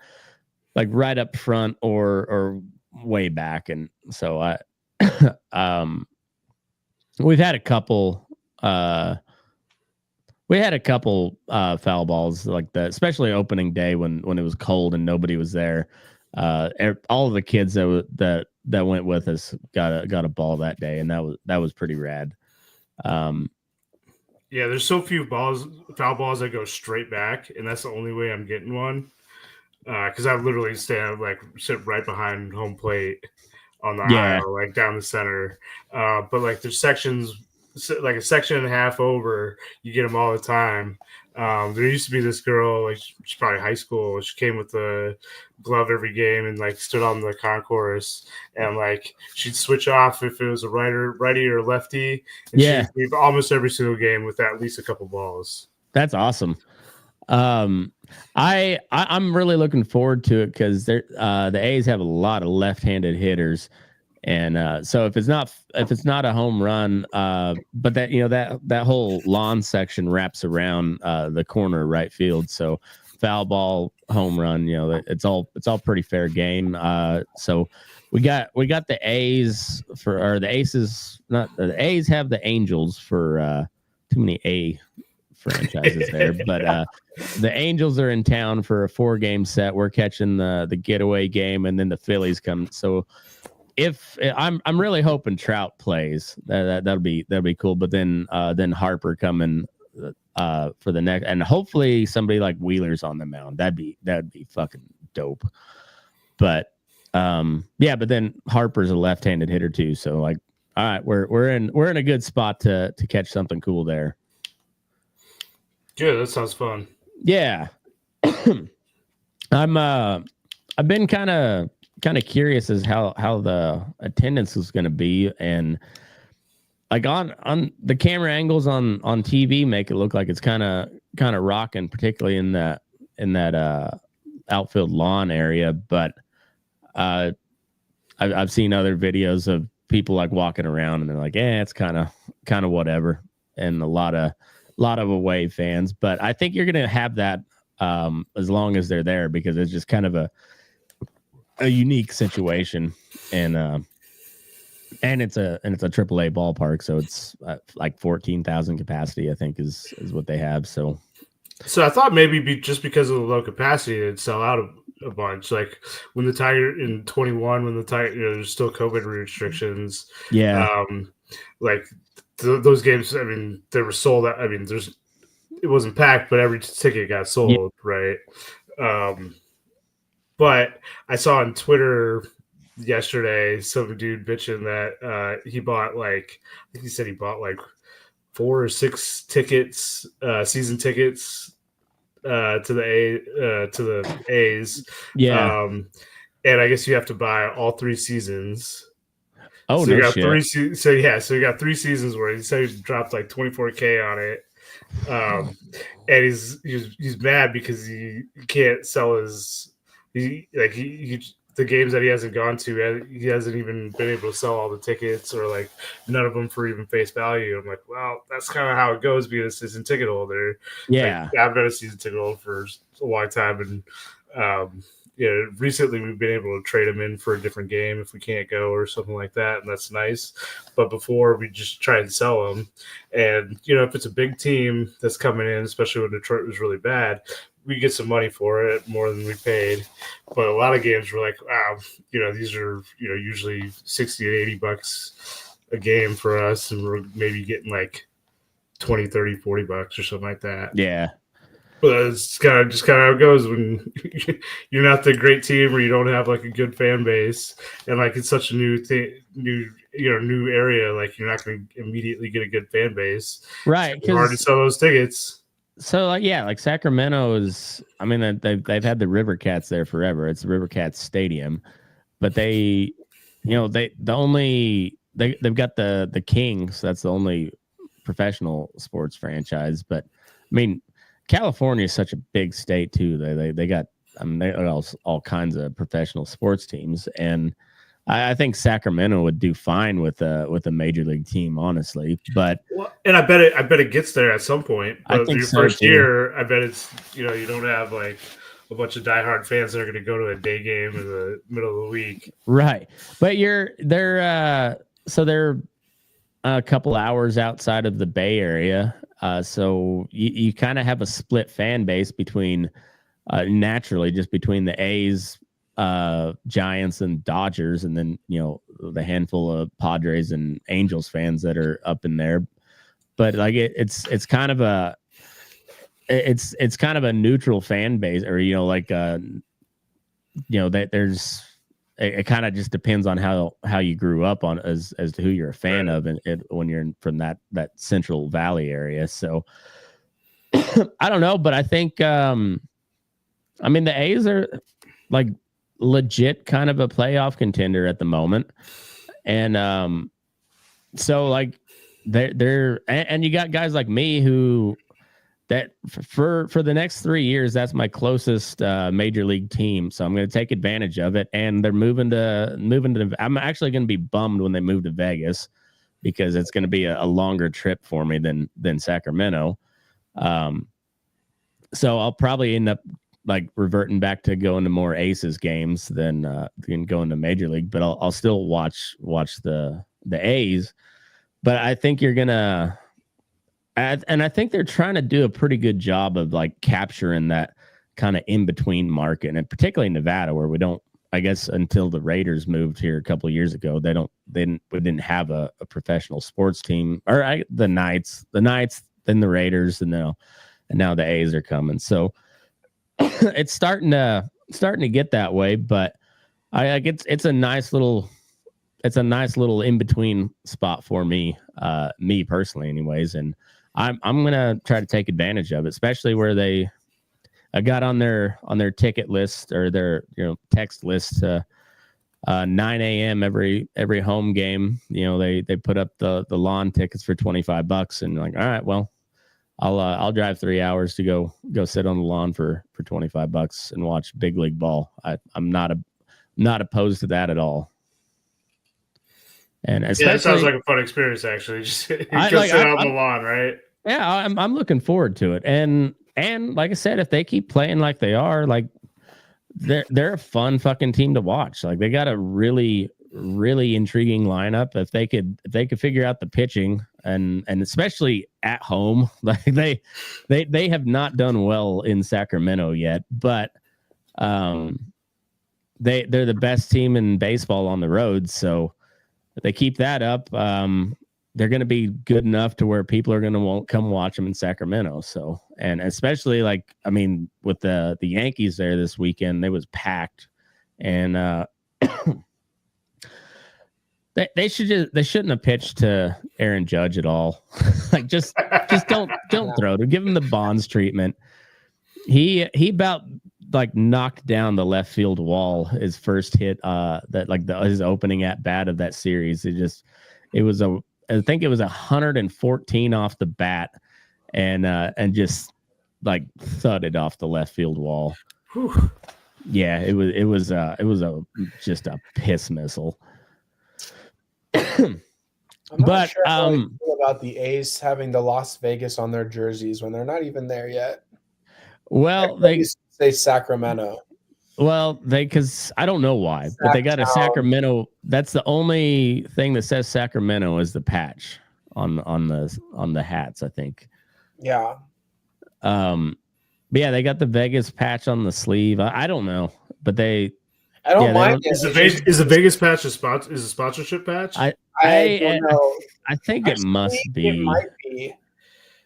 like right up front or way back. And so we've had a couple foul balls like that, especially opening day when it was cold and nobody was there. All of the kids that went with us got a ball that day, and that was pretty rad. Yeah, there's so few foul balls that go straight back, and that's the only way I'm getting one. Because I literally sit right behind home plate on the aisle, like down the center. But like there's sections, like a section and a half over, you get them all the time. There used to be this girl, like she's probably high school. She came with a glove every game and like stood on the concourse, and like she'd switch off if it was a righty or lefty. And she'd leave almost every single game with at least a couple balls. That's awesome. I'm really looking forward to it because the A's have a lot of left-handed hitters. And so if it's not a home run, but that whole lawn section wraps around the corner right field. So foul ball, home run, it's all pretty fair game. So we got the A's the Aces. Not the A's have the Angels for too many A franchises there, but the Angels are in town for a 4-game set. We're catching the getaway game, and then the Phillies come. So. If I'm really hoping Trout plays, that'll be cool. But then Harper coming for the next, and hopefully somebody like Wheeler's on the mound. That'd be fucking dope. But but then Harper's a left-handed hitter too. So like, all right, we're in a good spot to catch something cool there. Good, that sounds fun. Yeah, I've been kind of curious as how the attendance is going to be, and like on the camera angles on TV make it look like it's kind of rocking, particularly in that outfield lawn area. But I've seen other videos of people like walking around and they're like, it's kind of whatever, and a lot of away fans. But I think you're going to have that as long as they're there, because it's just kind of a unique situation, and it's a AAA ballpark, so it's like 14,000 capacity, I think is what they have. So I thought maybe just because of the low capacity, it'd sell out a bunch. Like when the Tiger in 21, when the Tiger, there's still COVID restrictions. Yeah. Like those games, I mean, they were sold out. I mean, it wasn't packed, but every ticket got sold, right? But I saw on Twitter yesterday some dude bitching that he bought I think he said he bought 4 or 6 tickets, season tickets to the A's. Yeah. And I guess you have to buy all 3 seasons. Oh, so no you got shit. So you got 3 seasons where he said he dropped like $24,000 on it. And he's mad because he can't sell his. The games that he hasn't gone to, he hasn't even been able to sell all the tickets, or like none of them for even face value. I'm like, well, that's kind of how it goes being a season ticket holder. Yeah, I've been a season ticket holder for a long time, and recently we've been able to trade them in for a different game if we can't go or something like that, and that's nice. But before, we just try and sell them, and if it's a big team that's coming in, especially when Detroit was really bad, we get some money for it, more than we paid. But a lot of games were like, wow, these are usually $60 to $80 a game for us, and we're maybe getting like $20, $30, $40 or something like that. Yeah. Well, it's kind of how it goes when you're not the great team or you don't have like a good fan base, and like it's such a new thing, new area. Like you're not going to immediately get a good fan base, right? It's hard to sell those tickets. So like Sacramento is, I mean, they've had the River Cats there forever. It's the River Cats Stadium, but they've got the Kings. That's the only professional sports franchise. But I mean, California is such a big state too. They got, I mean, they all kinds of professional sports teams, and I think Sacramento would do fine with a major league team, honestly. But and I bet it gets there at some point. But I think your first year, I bet it's you don't have like a bunch of diehard fans that are going to go to a day game in the middle of the week, right? But they're a couple hours outside of the Bay Area, so you kind of have a split fan base between naturally just between the A's, Giants and Dodgers, and then the handful of Padres and Angels fans that are up in there. But like it's kind of a neutral fan base, or that there's it kind of just depends on how you grew up on as to who you're a fan of, and when you're from that Central Valley area. So I don't know, but I think I mean the A's are like legit kind of a playoff contender at the moment, and so like they're and you got guys like me who that for the next 3 years, that's my closest major league team, so I'm going to take advantage of it. And they're moving to I'm actually going to be bummed when they move to Vegas, because it's going to be a longer trip for me than Sacramento. So I'll probably end up like reverting back to going to more Aces games than going to Major League, but I'll still watch the A's. But I think you're gonna, and I think they're trying to do a pretty good job of like capturing that kind of in between market, and particularly Nevada, where we don't, I guess until the Raiders moved here a couple of years ago, we didn't have a professional sports team, or the Knights, then the Raiders, and now the A's are coming. So it's starting to get that way, but it's a nice little in between spot for me personally, anyways. And I'm gonna try to take advantage of it, especially where I got on their ticket list, or their text list, 9 a.m. every home game. They put up the lawn tickets for $25, and like, all right, well, I'll drive 3 hours to go sit on the lawn for $25 and watch big league ball. I'm not opposed to that at all. And especially, it sounds like a fun experience, actually. Just sit on the lawn, right? Yeah, I'm looking forward to it. And like I said, if they keep playing like they are, like they're a fun fucking team to watch. Like they got a really, really intriguing lineup. If they could figure out the pitching, and especially at home, like they have not done well in Sacramento yet, but they're the best team in baseball on the road. So if they keep that up, they're going to be good enough to where people are going to come watch them in Sacramento. So, and especially like, I mean, with the Yankees there this weekend, they was packed, and they shouldn't have pitched to Aaron Judge at all. Like just don't throw to give him the Bonds treatment. He about like knocked down the left field wall his first hit, his opening at bat of that series. I think it was 114 off the bat, and just like thudded off the left field wall. Whew. Yeah, it was just a piss missile. I'm not sure how I feel about the A's having the Las Vegas on their jerseys when they're not even there yet. Well, they say Sacramento. Well, because I don't know why, but they got a Sacramento. That's the only thing that says Sacramento is the patch on the hats, I think. Yeah. But yeah, they got the Vegas patch on the sleeve. I don't know, but I don't mind. Is the Vegas patch a sponsorship patch? I don't know. I think it must be. It might be.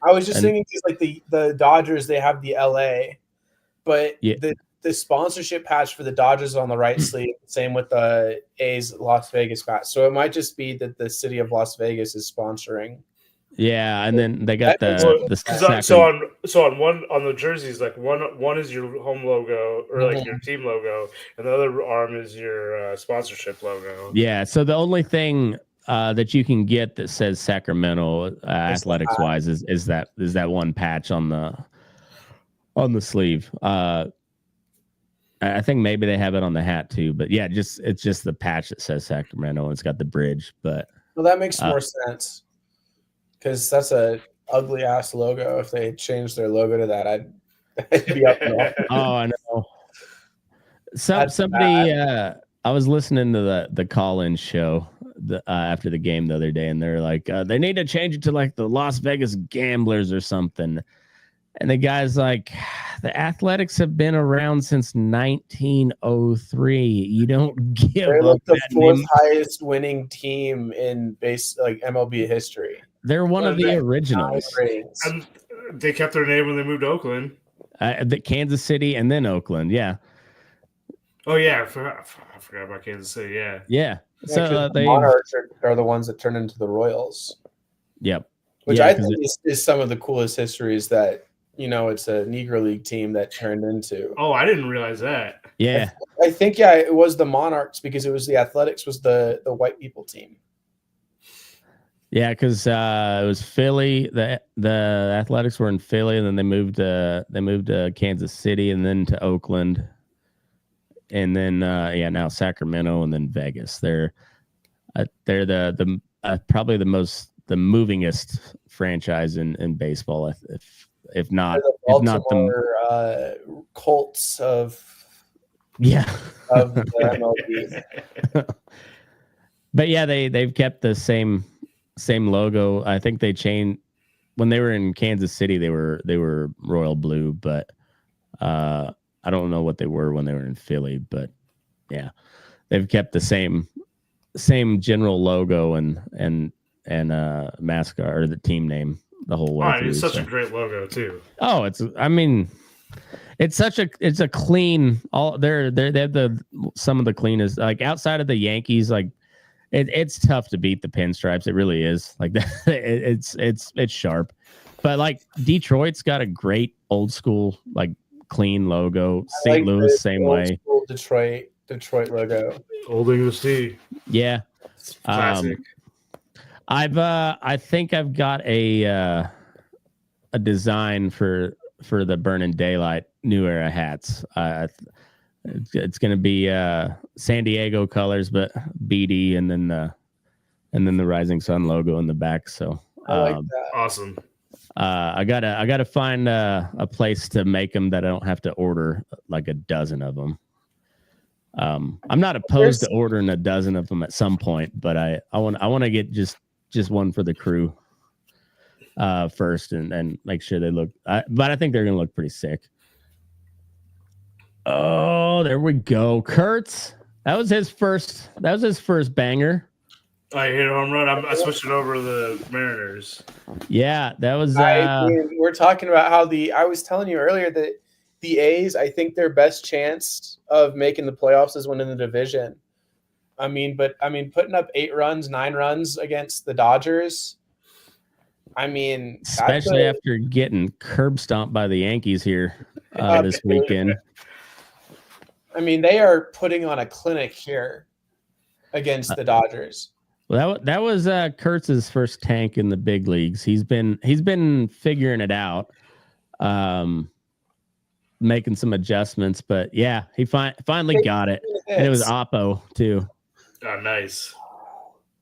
I was just thinking, because like the Dodgers, they have the LA, but the sponsorship patch for the Dodgers is on the right sleeve. Same with the A's Las Vegas patch. So it might just be that the city of Las Vegas is sponsoring. Yeah, and then they got the on the jerseys, like one is your home logo or like your team logo, and the other arm is your sponsorship logo. Yeah, so the only thing that you can get that says Sacramento athletics wise is that one patch on the sleeve. I think maybe they have it on the hat too, but yeah, it's just the patch that says Sacramento and it's got the bridge. But well, that makes more sense, because that's a ugly ass logo. If they changed their logo to that, I'd be up and off. Oh, I know. Somebody, I was listening to the call-in show after the game the other day, and they're like, they need to change it to like the Las Vegas Gamblers or something. And the guy's like, the Athletics have been around since 1903. You don't give They're like the fourth highest winning team in MLB history. They're one of the originals. And they kept their name when they moved to Oakland. The Kansas City and then Oakland, yeah. Oh yeah, I forgot about Kansas City. Yeah, yeah. So the Monarchs are the ones that turn into the Royals. Yep. Which I think is some of the coolest histories that. It's a Negro League team that turned into. Oh, I didn't realize that. Yeah. I think, it was the Monarchs, because it was the Athletics was the white people team. Yeah, because it was Philly. The Athletics were in Philly, and then they moved to Kansas City, and then to Oakland, and then now Sacramento, and then Vegas. They're the probably the movingest franchise in baseball. If not the Colts of the MLB. But yeah, they've kept the same logo. I think they changed when they were in Kansas City. They were royal blue, but I don't know what they were when they were in Philly. But yeah, they've kept the same general logo and mascot or the team name the whole way through. It's such a great logo too. Oh, it's a clean they have some of the cleanest, like outside of the Yankees, like it's tough to beat the pinstripes. It really is. Like that it's sharp. But like Detroit's got a great old school, like clean logo. St. Louis same way. Detroit logo. Old English T. Yeah. Classic. I think I've got a design for the Burnin Daylight New Era hats. It's going to be San Diego colors, but BD, and then the Rising Sun logo in the back. So I like that. Awesome. I gotta find a place to make them that I don't have to order like a dozen of them. I'm not opposed to ordering a dozen of them at some point, but I want to get just one for the crew first, and make sure they look. But I think they're gonna look pretty sick. Oh, there we go, Kurtz. That was his first banger. I hit a home run. I switched it over to the Mariners. Yeah, that was. We're talking about how I was telling you earlier that the A's, I think their best chance of making the playoffs is winning the division. Putting up 9 runs against the Dodgers. Especially after getting curb stomped by the Yankees here this weekend. They are putting on a clinic here against the Dodgers. Well, that was Kurtz's first tank in the big leagues. He's been figuring it out, making some adjustments. But yeah, he finally got it, and it was Oppo too. Oh, nice.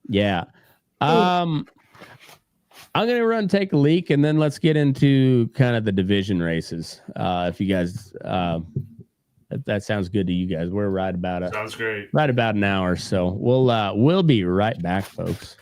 Yeah. I'm gonna run take a leak, and then let's get into kind of the division races. If you guys, that sounds good to you guys. We're sounds great. Right about an hour, so we'll be right back, folks.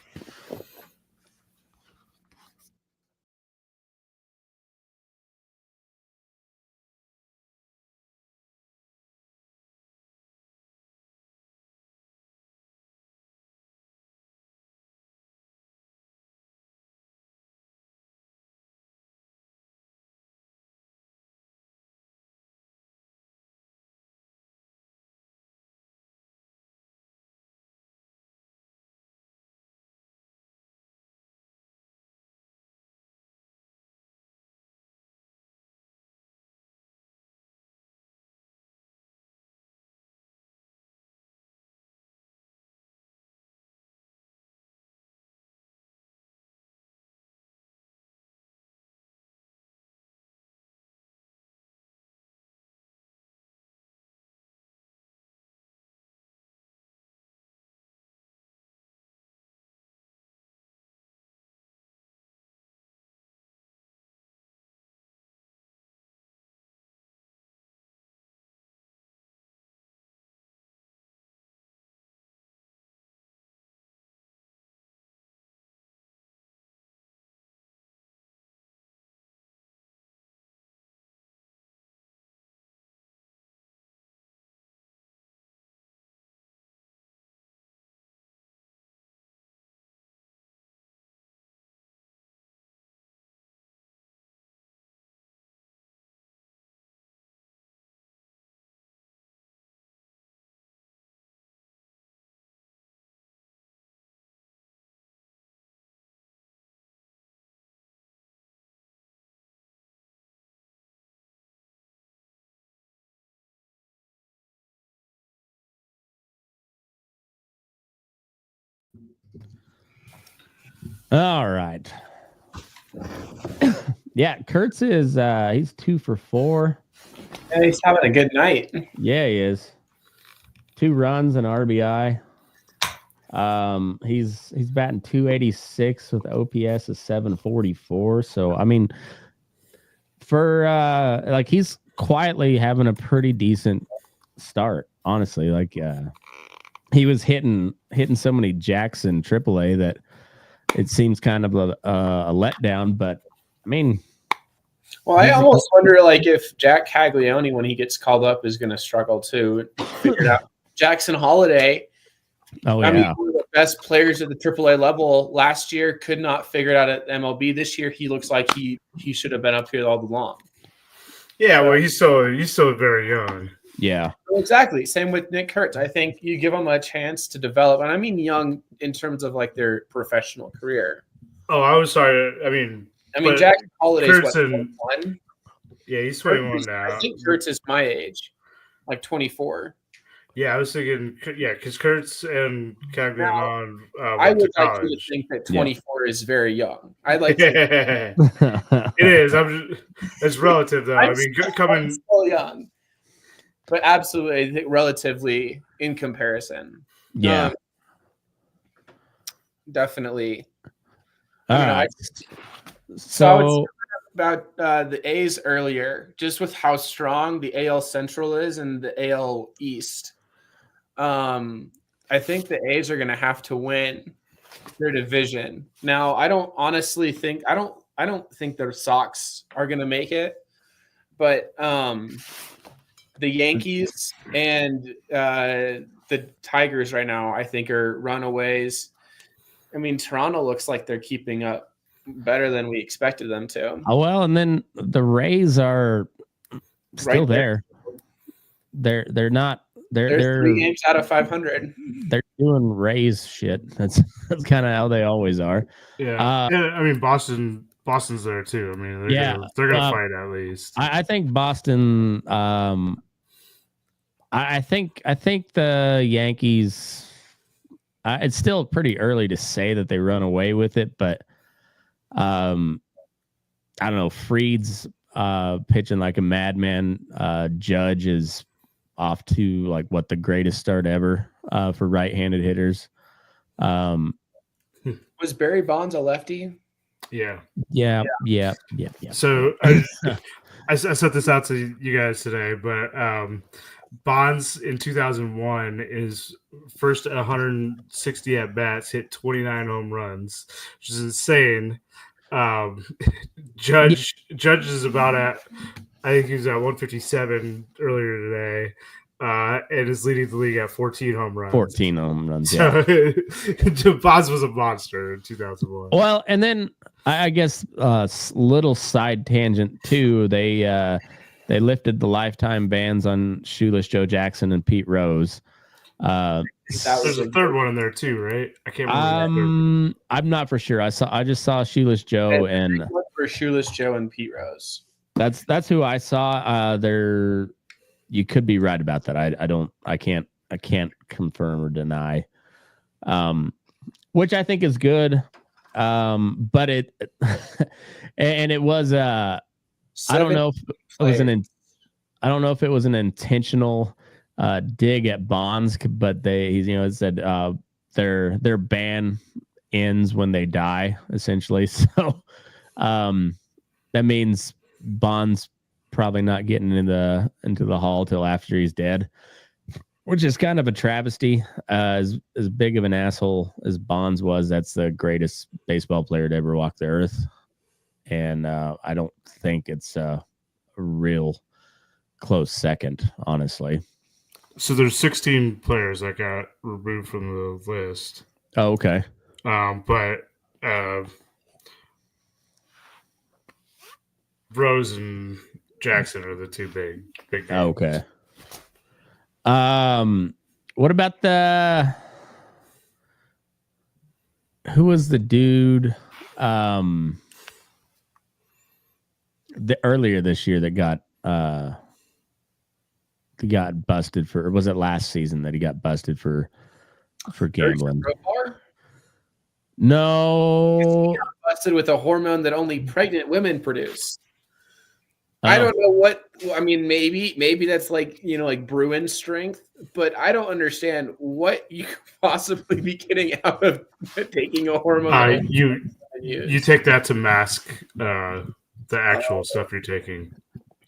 All right. Yeah, Kurtz is he's 2 for 4. And he's having a good night. Yeah, he is. 2 runs and RBI. He's batting 286 with OPS of 744. So I mean, for like he's quietly having a pretty decent start, honestly. Like he was hitting so many jacks in AAA that it seems kind of a letdown. But I mean, well, I almost wonder like if Jack Caglione, when he gets called up, is going to struggle too. Figure it out. Jackson Holiday. Oh yeah, I mean, one of the best players at the AAA level last year could not figure it out at MLB. This year, he looks like he should have been up here all along. Yeah, well, he's still very young. Yeah, well, exactly. Same with Nick Kurtz. I think you give him a chance to develop, and I mean young in terms of like their professional career. Oh, I was sorry. I mean, Jack Holiday's Kurtz what, 21? Yeah, he's 21 now. I think Kurtz is my age, like 24. Yeah, I was thinking, because Kurtz and Caglione I would like to think that 24 is very young. I'd like to. It is. It's relative, though. I'm still young, but absolutely, I think relatively in comparison. Yeah, definitely. All right. So I was about the A's earlier, just with how strong the AL Central is and the AL East. I think the A's are going to have to win their division. Now, I don't honestly think I don't think their Sox are going to make it, but the Yankees and the Tigers right now, I think, are runaways. I mean, Toronto looks like they're keeping up better than we expected them to. Oh well, and then the Rays are still right there. They're not. They're 3 games out of 500. They're doing Rays shit. That's kind of how they always are. Yeah. I mean, Boston's there too. I mean, they're gonna fight at least. I think Boston. I think the Yankees. It's still pretty early to say that they run away with it, but I don't know. Fried's pitching like a madman. Judge is off to like what the greatest start ever for right-handed hitters. Was Barry Bonds a lefty? Yeah. So I set this out to you guys today, but Bonds in 2001 is first at 160 at bats, hit 29 home runs, which is insane. Judge is about at, I think he was at 157 earlier today, and is leading the league at 14 home runs. 14 home runs, yeah. So Bonds was a monster in 2001. Well, and then I guess little side tangent too. They lifted the lifetime bans on Shoeless Joe Jackson and Pete Rose. There's a third one in there too, right? I can't remember. I'm not for sure. I just saw Shoeless Joe and for Shoeless Joe and Pete Rose. That's who I saw. You could be right about that. I can't confirm or deny. Which I think is good. But it and it was I don't know if it was an intentional dig at Bonds, but it said their ban ends when they die, essentially. So that means Bonds probably not getting into the hall till after he's dead, which is kind of a travesty. As big of an asshole as Bonds was, that's the greatest baseball player to ever walk the earth, and I don't think it's a real close second, honestly. So there's 16 players that got removed from the list. Oh, okay. But Rose and Jackson are the two big names. Oh, okay. What about who was the dude the earlier this year that got busted for, or was it last season that he got busted for gambling? No. He got busted with a hormone that only pregnant women produce. I don't know what. I mean, maybe that's like like Bruin strength, but I don't understand what you could possibly be getting out of taking a hormone. You take that to mask the actual stuff you're taking.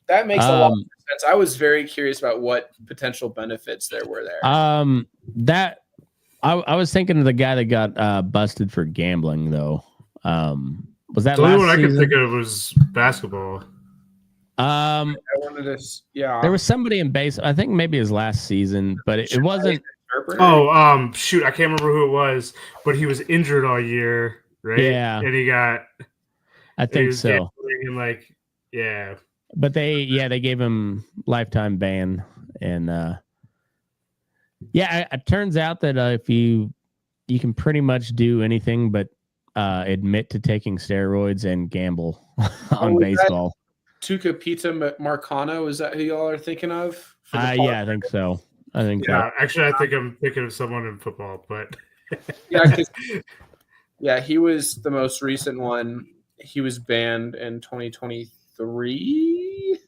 That makes a lot of sense. I was very curious about what potential benefits there were there. That I was thinking of the guy that got busted for gambling though. Was that the last only one season? I could think of was basketball. I wanted to, there was somebody in base. I think maybe his last season, but it wasn't. Oh, shoot, I can't remember who it was, but he was injured all year, right? Yeah, and he got. I think so. And yeah. But they gave him lifetime ban, and it turns out that if you can pretty much do anything but admit to taking steroids and gamble on baseball. Tuca Pita Marcano, is that who y'all are thinking of? Yeah, I think so. Actually, I think I'm thinking of someone in football, but he was the most recent one. He was banned in 2023.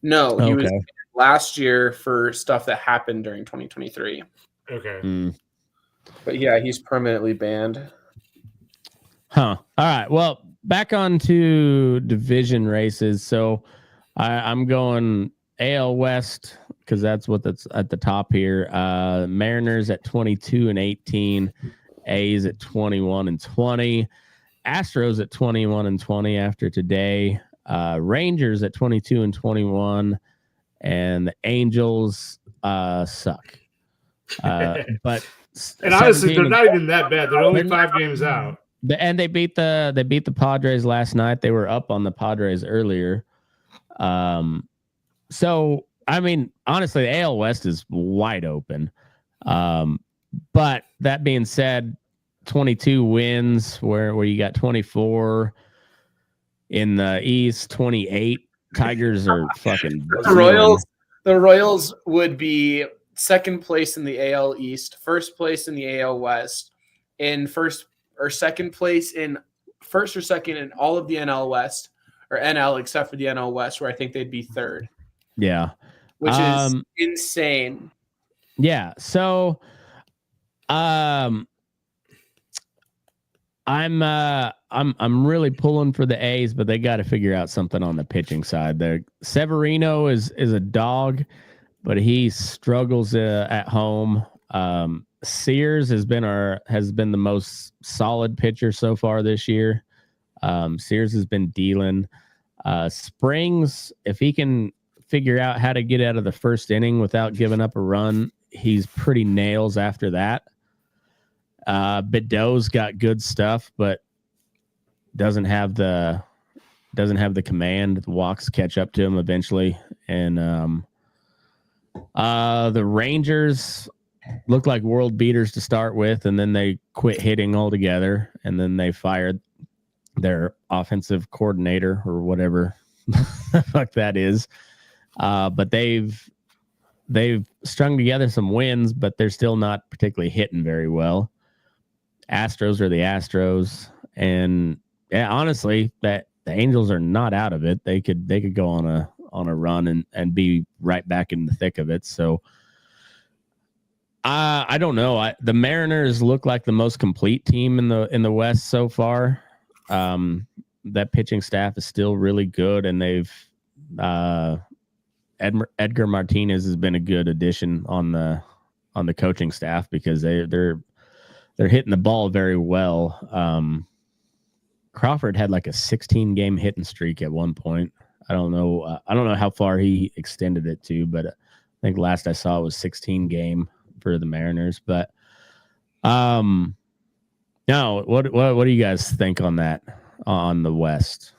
No, he was banned last year for stuff that happened during 2023. Okay. But yeah, he's permanently banned. Huh. All right. Well, back on to division races. So I'm going AL West because that's at the top here. Mariners at 22-18, A's at 21-20, Astros at 21-20 after today, Rangers at 22-21, and the Angels suck. But and honestly, they're not even that bad. They're only 5 games out. And they beat the Padres last night. They were up on the Padres earlier. So I mean, honestly, the AL West is wide open. But that being said, 22 wins where you got 24 in the East, 28. Tigers are fucking The Royals would be second place in the AL East, first place in the AL West, in first or second place in first or second in all of the NL West or NL except for the NL West, where I think they'd be third. Yeah. Which is insane. Yeah. So I'm really pulling for the A's, but they got to figure out something on the pitching side. There, Severino is a dog, but he struggles at home. Sears has been the most solid pitcher so far this year. Sears has been dealing. Springs, if he can figure out how to get out of the first inning without giving up a run, he's pretty nails after that. Bedou's got good stuff, but doesn't have the command. The walks catch up to him eventually, and the Rangers looked like world beaters to start with, and then they quit hitting altogether, and then they fired their offensive coordinator or whatever the fuck that is. But they've strung together some wins, but they're still not particularly hitting very well. Astros are the Astros, and yeah, honestly, that the Angels are not out of it. They could go on a run and be right back in the thick of it. So I don't know. The Mariners look like the most complete team in the West so far. That pitching staff is still really good, and they've Edgar Martinez has been a good addition on the coaching staff because they're hitting the ball very well. Crawford had like a 16-game hitting streak at one point. I don't know how far he extended it to, but I think last I saw it was 16-game for the Mariners. But no, what do you guys think on that on the West?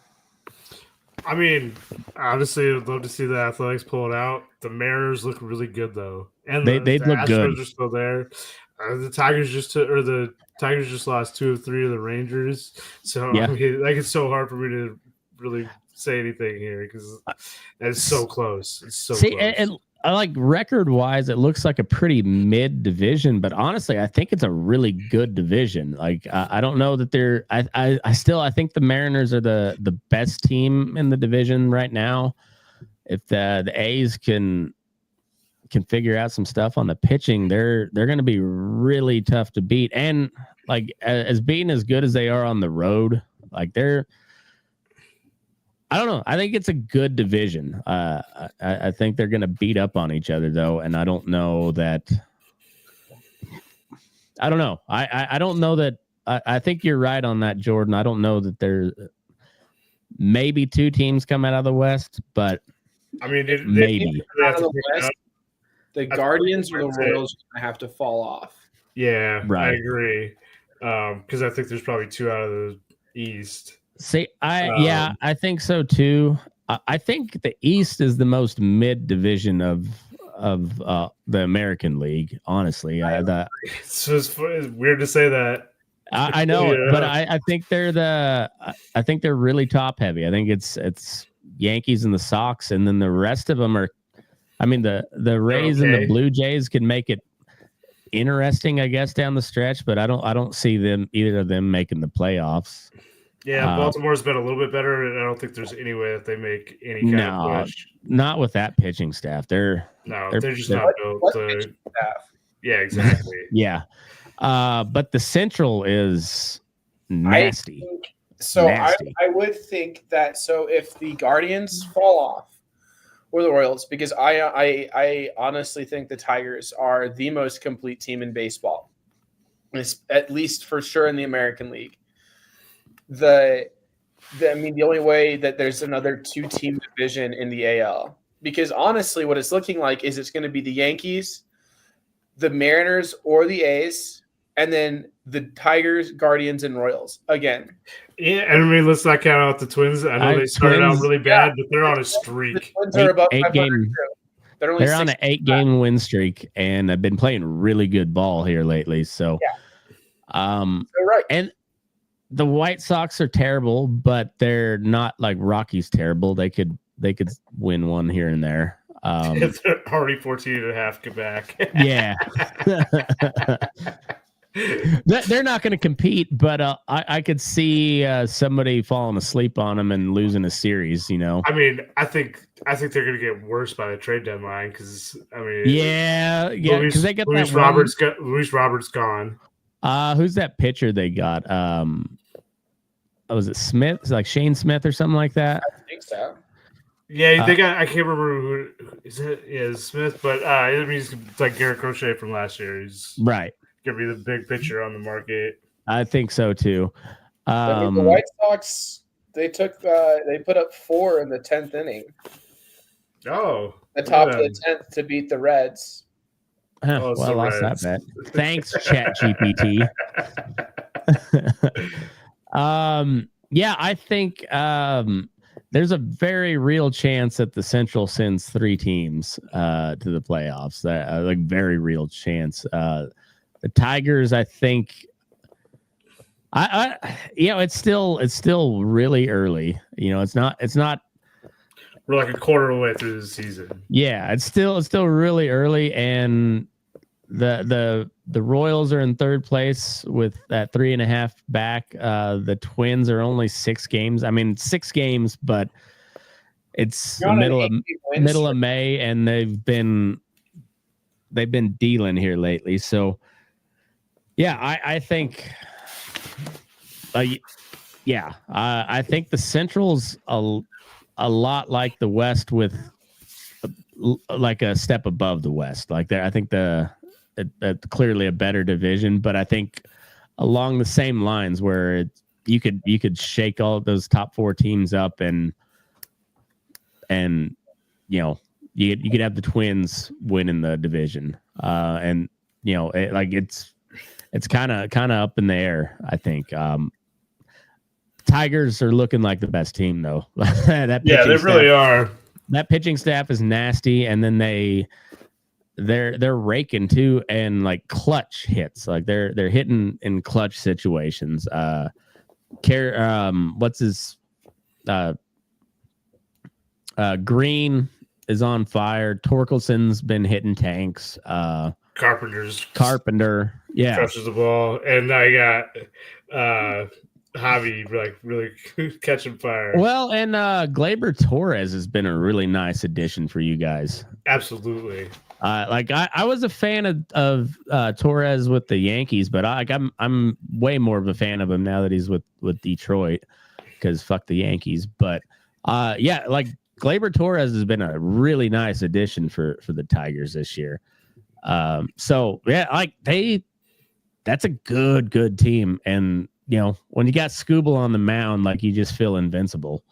I mean, honestly, I'd love to see the Athletics pull it out. The Mariners look really good though, and the look Astros good. Are still there. The Tigers just lost 2 of 3 of the Rangers. So yeah. I mean, it's so hard for me to really say anything here because it's so close. It's so close. And I like record wise, it looks like a pretty mid division, but honestly, I think it's a really good division. Like I don't know that they're. I think the Mariners are the best team in the division right now. If the A's can figure out some stuff on the pitching, they're going to be really tough to beat. And like as being as good as they are on the road, like I don't know. I think it's a good division. I think they're going to beat up on each other though, and I don't know that. I don't know. I don't know that. I think you're right on that, Jordan. I don't know that there's maybe two teams come out of the West, but I mean, maybe the Guardians or the Royals are going to have to fall off. Yeah, right. I agree. Because I think there's probably two out of the East. See, I think so too. I think the East is the most mid division of the American League. Honestly, it's just it's weird to say that. I know it, but I think they're I think they're really top heavy. I think it's Yankees and the Sox, and then the rest of them are. I mean, the Rays and the Blue Jays can make it interesting, I guess, down the stretch, but I don't see either of them making the playoffs. Yeah, Baltimore's been a little bit better, and I don't think there's any way that they make any kind of push. Not with that pitching staff. They're just not built to. Yeah, exactly. Yeah, but the Central is nasty. I would think that. So if the Guardians fall off, or the Royals, because I honestly think the Tigers are the most complete team in baseball, at least for sure in the American League. The only way that there's another two-team division in the AL, because honestly, what it's looking like is it's going to be the Yankees, the Mariners, or the A's, and then the Tigers, Guardians, and Royals again. Yeah, and I mean, let's not count out the Twins. I know they started out really bad, but they're on a streak. The Twins are above 500. They're on an 8-game win streak, and have been playing really good ball here lately. So, right. And the White Sox are terrible, but they're not like Rockies terrible. They could win one here and there. They're already 14.5 back. Yeah. They're not going to compete, but I could see somebody falling asleep on them and losing a series. You know, I mean, I think they're going to get worse by the trade deadline because because they got Luis Roberts gone. Who's that pitcher they got? Was it Smith? It's like Shane Smith or something like that. I think so. Yeah, they got. I can't remember who is it. Yeah, Smith, but I mean, he's like Garrett Crochet from last year. He's right. Gonna be the big pitcher on the market. I think so too. The White Sox they put up 4 in the 10th inning. Oh, the top of the 10th to beat the Reds. Well, I lost that bet. Thanks, ChatGPT. Yeah, I think there's a very real chance that the Central sends 3 teams to the playoffs. Like very real chance. The Tigers, I think, it's still really early. You know, it's not. We're like a quarter of the way through the season. Yeah, it's still really early, and the Royals are in 3rd place with that 3.5 back. The Twins are only 6 games. I mean, 6 games, but it's the middle of May, and they've been dealing here lately. So, yeah, I think, I think the Central's a lot like the West, with like a step above the West. Like I think clearly a better division, but I think along the same lines where you could shake all those top 4 teams up and you know you could have the Twins winning the division, and you know it's kind of up in the air. I think Tigers are looking like the best team though. They really are. That pitching staff is nasty, and then they're raking too, and like clutch hits. Like they're hitting in clutch situations. What's his Green is on fire. Torkelson's been hitting tanks. Carpenter, yeah, crushes the ball, and I got Javi like really catching fire. Well, and Gleyber Torres has been a really nice addition for you guys. Absolutely. I was a fan of Torres with the Yankees, but I'm way more of a fan of him now that he's with Detroit, because fuck the Yankees. But yeah, like Gleyber Torres has been a really nice addition for the Tigers this year. So yeah, like that's a good team, and you know, when you got Skubal on the mound, like, you just feel invincible.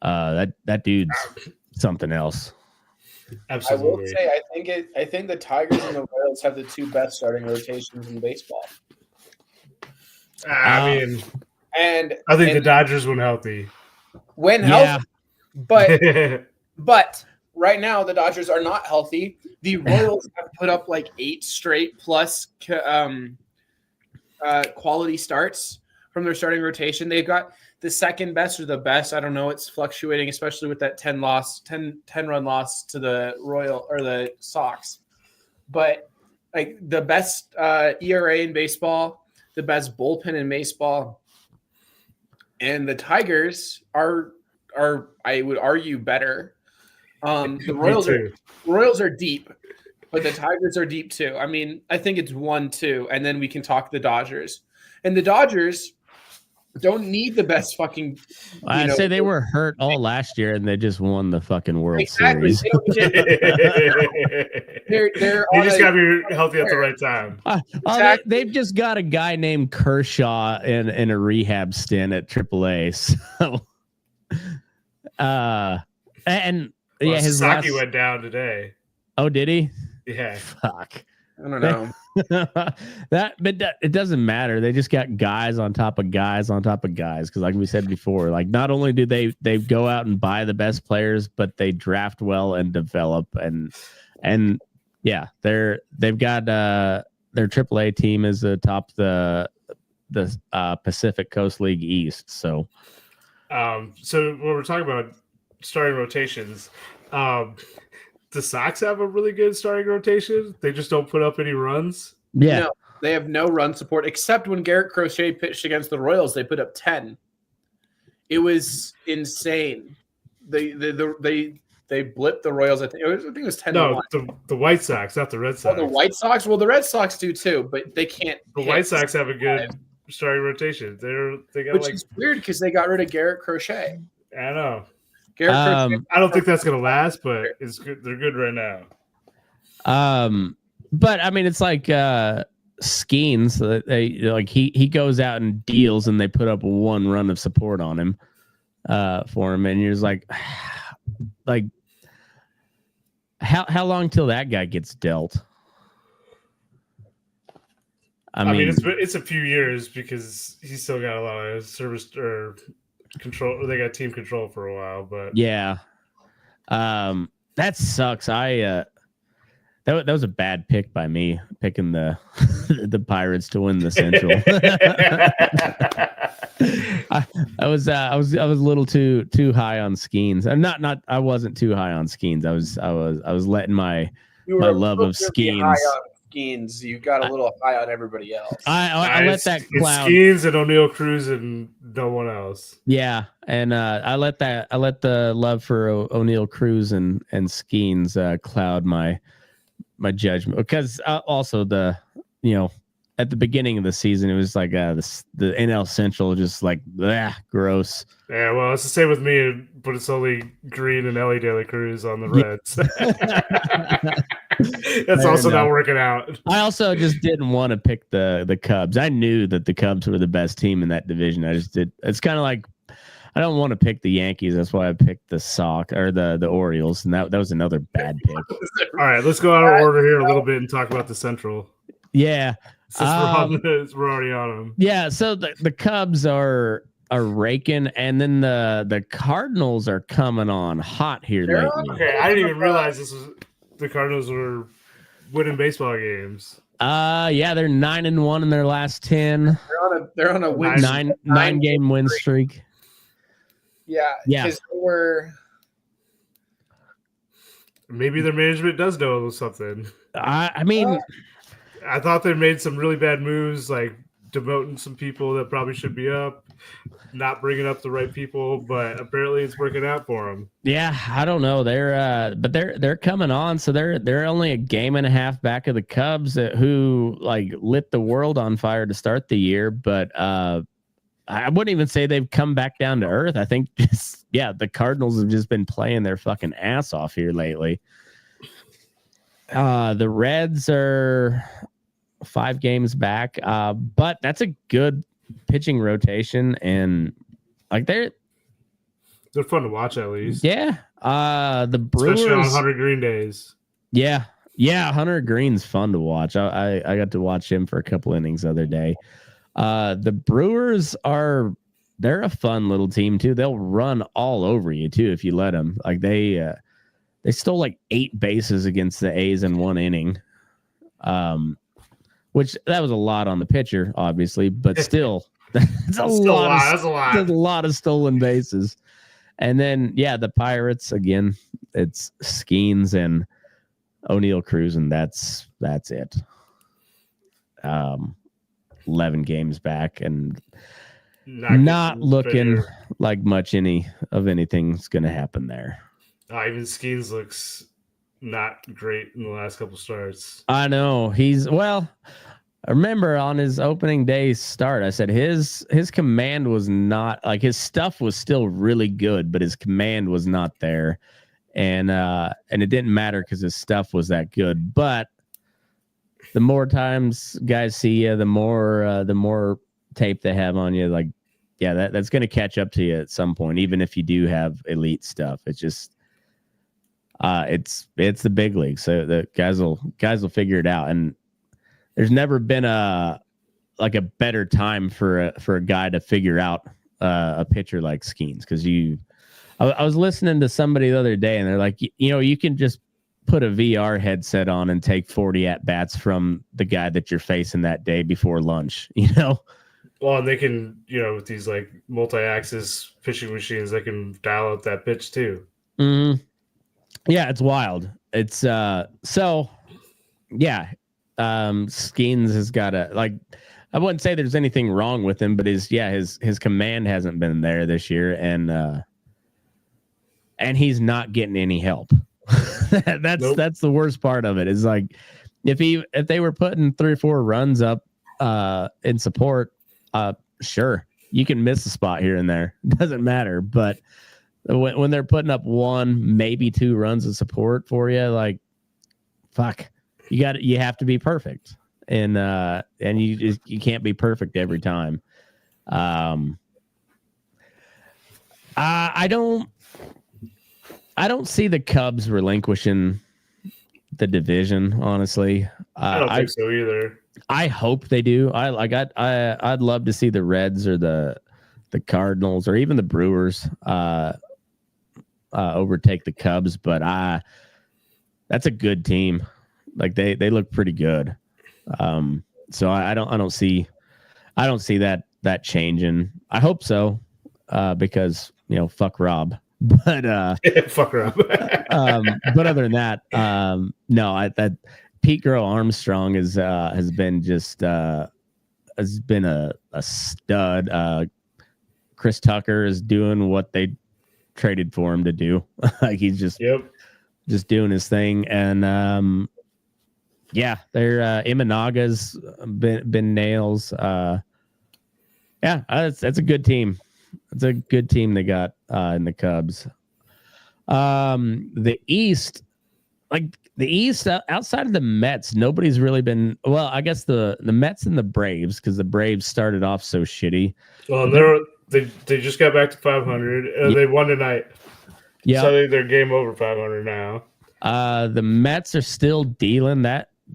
That dude's something else. Absolutely. I will say, I think the Tigers and the Royals have the two best starting rotations in baseball. I think the Dodgers when healthy. Healthy, but right now the Dodgers are not healthy. The Royals have put up like 8 straight plus quality starts from their starting rotation. They've got the second best or the best. I don't know. It's fluctuating, especially with that 10 run loss to the the Sox. But like the best ERA in baseball, the best bullpen in baseball, and the Tigers are I would argue better. The Royals are deep, but the Tigers are deep too. I mean, I think it's 1-2, and then we can talk the Dodgers. And the Dodgers don't need the best fucking. I'd say they were hurt all last year, and they just won the fucking World Series. They just got to be healthy at the right time. They've just got a guy named Kershaw in a rehab stint at AAA. So, his Sasaki went down today. Oh, did he? Yeah. Fuck. I don't know. But it doesn't matter. They just got guys on top of guys on top of guys. Because like we said before, like, not only do they go out and buy the best players, but they draft well and develop, and yeah, they've got their AAA team is atop the Pacific Coast League East. So when we're talking about starting rotations, the Sox have a really good starting rotation. They just don't put up any runs. Yeah. No, they have no run support, except when Garrett Crochet pitched against the Royals, they put up 10. It was insane. They blipped the Royals. I think it was 10. No, the White Sox, not the Red Sox. Oh, the White Sox? Well, the Red Sox do too, but they can't. The White Sox have a good starting rotation. They got, which is weird because they got rid of Garrett Crochet. I know. I don't think that's gonna last, but it's good. They're good right now. But I mean, it's like Skeens. He goes out and deals, and they put up 1 run of support on him for him, and you're just like how long till that guy gets dealt? I mean, it's a few years because he's still got a lot of service or control. They got team control for a while, but yeah, that sucks. That was a bad pick by me, picking the Pirates to win the Central. I was a little too high on Skeens. I'm not. I wasn't too high on Skeens. I was letting my love of Skeens. You got a little high on everybody else. I let that cloud. Skeens and O'Neill Cruz and no one else. Yeah, and I let the love for O'Neill Cruz and Skeens cloud my judgment, because also at the beginning of the season it was like the NL Central just like gross. Yeah, well, it's the same with me, but it's only Green and Ellie De La Cruz on the Reds. That's also not working out. I also just didn't want to pick the Cubs. I knew that the Cubs were the best team in that division. I just did. It's kind of like I don't want to pick the Yankees. That's why I picked the the Orioles, and that was another bad pick. All right, let's go out of order here a little bit and talk about the Central. Yeah, since we're already on them. Yeah, so the Cubs are raking, and then the Cardinals are coming on hot here lately. Okay, I didn't even realize the Cardinals were winning baseball games. Yeah, they're 9-1 in their last 10. They're on a win nine game win streak. Yeah. Because maybe their management does know something. I mean, I thought they made some really bad moves, like demoting some people that probably should be up, not bringing up the right people, but apparently it's working out for them. Yeah, I don't know. They're coming on, so they're only a game and a half back of the Cubs, who like lit the world on fire to start the year. But I wouldn't even say they've come back down to earth. I think the Cardinals have just been playing their fucking ass off here lately. The Reds are 5 games back, but that's a good pitching rotation, and like they're fun to watch at least. Yeah. The Brewers, especially on Hunter Green days. Yeah. Hunter Green's fun to watch. I got to watch him for a couple innings the other day. The Brewers they're a fun little team too. They'll run all over you too if you let them. Like they stole like 8 bases against the A's in 1 inning. Which that was a lot on the pitcher, obviously, but still, that's a lot of stolen bases. And then, the Pirates again. It's Skeens and O'Neill Cruz, and that's it. 11 games back, and not looking like much anything's going to happen there. Even Skeens looks not great in the last couple starts. I know I remember on his opening day start, I said his command was not like, his stuff was still really good, but his command was not there, and it didn't matter because his stuff was that good. But the more times guys see you, the more tape they have on you, like that's going to catch up to you at some point, even if you do have elite stuff. It's just it's the big league, so the guys will figure it out. And there's never been a better time for a guy to figure out a pitcher like Skeens, because I was listening to somebody the other day, and they're like, you can just put a VR headset on and take 40 at bats from the guy that you're facing that day before lunch. Well, and they can, with these like multi-axis pitching machines, they can dial up that pitch too. Mm-hmm. Yeah, it's wild. It's Skeens has got I wouldn't say there's anything wrong with him, but his command hasn't been there this year, and he's not getting any help. That's the worst part of it. Is like if they were putting 3 or 4 runs up in support, sure, you can miss a spot here and there. Doesn't matter, but when they're putting up 1, maybe 2 runs of support for you, like, fuck, you have to be perfect, and you can't be perfect every time. I don't see the Cubs relinquishing the division, honestly. I don't think so either. I hope they do. I'd love to see the Reds or the Cardinals or even the Brewers overtake the Cubs, but that's a good team. Like they look pretty good. So I don't see that changing. I hope so, because fuck Rob. But fuck Rob. But other than that, no, that Pete Grow Armstrong has been a stud. Chris Tucker is doing what they traded for him to do. Like he's just doing his thing, and they're Imanaga's been nails. That's a good team. It's a good team they got in the Cubs. The East, outside of the Mets, nobody's really been. Well, I guess the Mets and the Braves, because the Braves started off so shitty. Well, they just got back to 500. They won tonight. Yeah, so they're game over 500 now. The Mets are still dealing.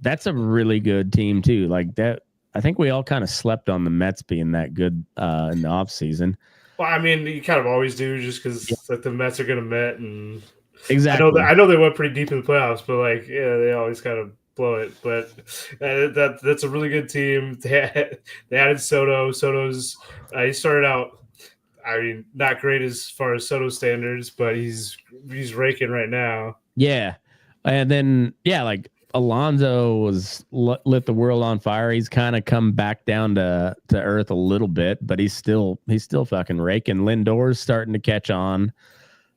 That's a really good team too. Like that, I think we all kind of slept on the Mets being that good in the offseason. Well, I mean, you kind of always do, just because the Mets are going to Met, and exactly. I know they went pretty deep in the playoffs, but they always kind of blow it. But that's a really good team. They added Soto. Soto's he started out, I mean, not great as far as Soto standards, but he's raking right now. Yeah. And then, like Alonso was lit the world on fire. He's kind of come back down to earth a little bit, but he's still fucking raking. Lindor's starting to catch on.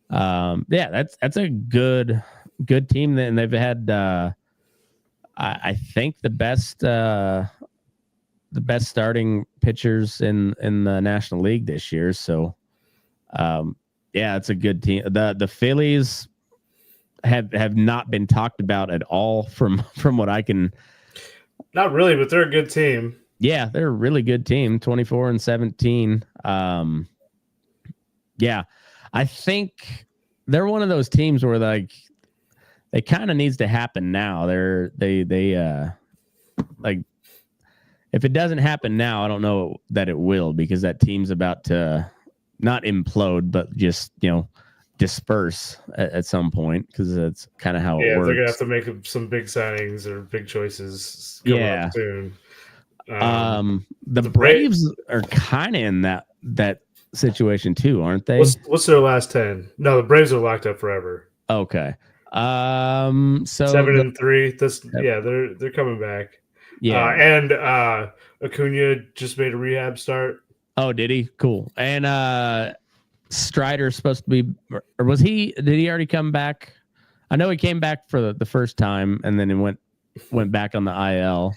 That's a good team. And they've had, I think the best starting pitchers in the National League this year. So, it's a good team. The Phillies have not been talked about at all from what I can. Not really, but they're a good team. Yeah, they're a really good team. 24-17. I think they're one of those teams where like they kind of needs to happen now. They like if it doesn't happen now, I don't know that it will, because that team's about to not implode, but just disperse at some point, because that's kind of how it works. They're gonna have to make some big signings or big choices coming up soon. The Braves are kind of in that situation too, aren't they? What's their last 10? No, the Braves are locked up forever. Okay. So 7-3. They're coming back. Yeah. And Acuna just made a rehab start. Oh, did he? Cool. And Strider's supposed to be, or did he already come back? I know he came back for the first time and then he went back on the IL.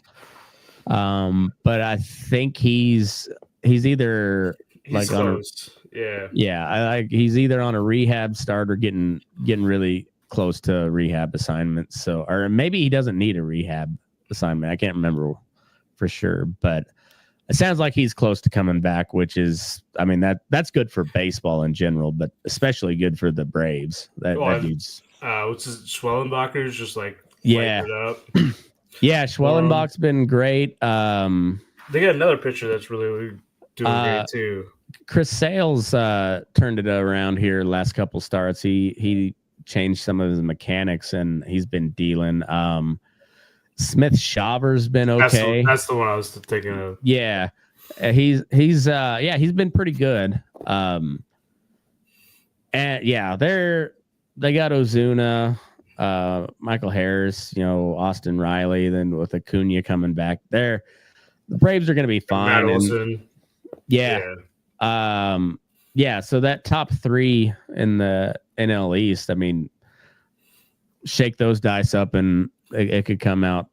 But I think he's either like close. He's either on a rehab start or getting really close to a rehab assignment. So, or maybe he doesn't need a rehab assignment. I can't remember for sure, but it sounds like he's close to coming back, which is, I mean, that's good for baseball in general, but especially good for the Braves. That dude's what's his Schwellenbacher's just like it up. Schwellenbach's been great. They got another pitcher that's really doing great too. Chris Sales turned it around here last couple starts. He changed some of his mechanics and he's been dealing. Smith Shaver's been okay. That's the one I was thinking of. Yeah, he's been pretty good. And they got Ozuna, Michael Harris, Austin Riley. Then with Acuna coming back, the Braves are going to be fine. So that top three in the NL East, I mean, shake those dice up and it could come out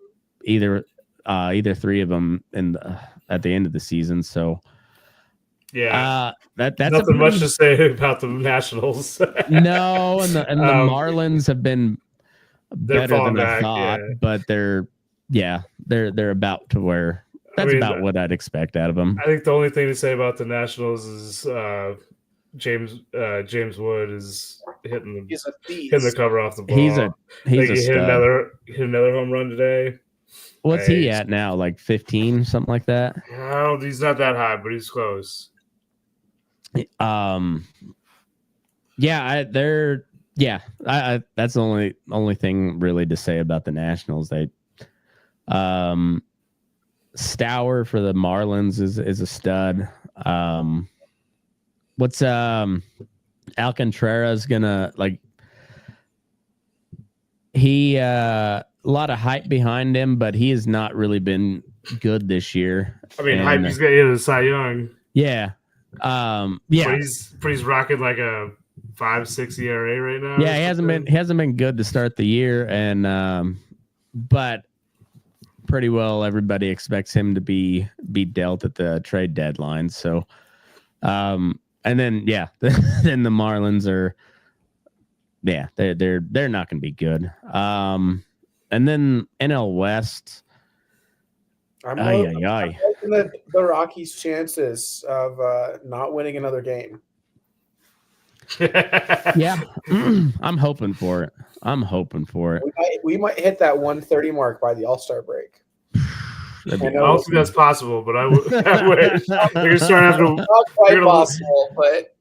either three of them at the end of the season. So that's nothing much to say about the Nationals. No, and the Marlins have been better than I thought, but they're about to where about what I'd expect out of them. I think the only thing to say about the Nationals is James Wood is hitting the cover off the ball. He's a hit another home run today. What's he at now? Like 15, something like that? No, he's not that high, but he's close. That's the only thing really to say about the Nationals. They Stour for the Marlins is a stud. What's Alcantara's gonna like? He a lot of hype behind him, but he has not really been good this year. I mean, hype. He's getting into Cy Young. Yeah. But he's rocking like a 5.6 ERA right now. Yeah, he hasn't been good to start the year, and but pretty well everybody expects him to be dealt at the trade deadline. So, and then then the Marlins are, they're not going to be good. And then NL West. I'm hoping that the Rockies' chances of not winning another game. I'm hoping for it. We might hit that 130 mark by the All-Star break. I don't think that's possible, but I wish. You're starting to not quite possible, but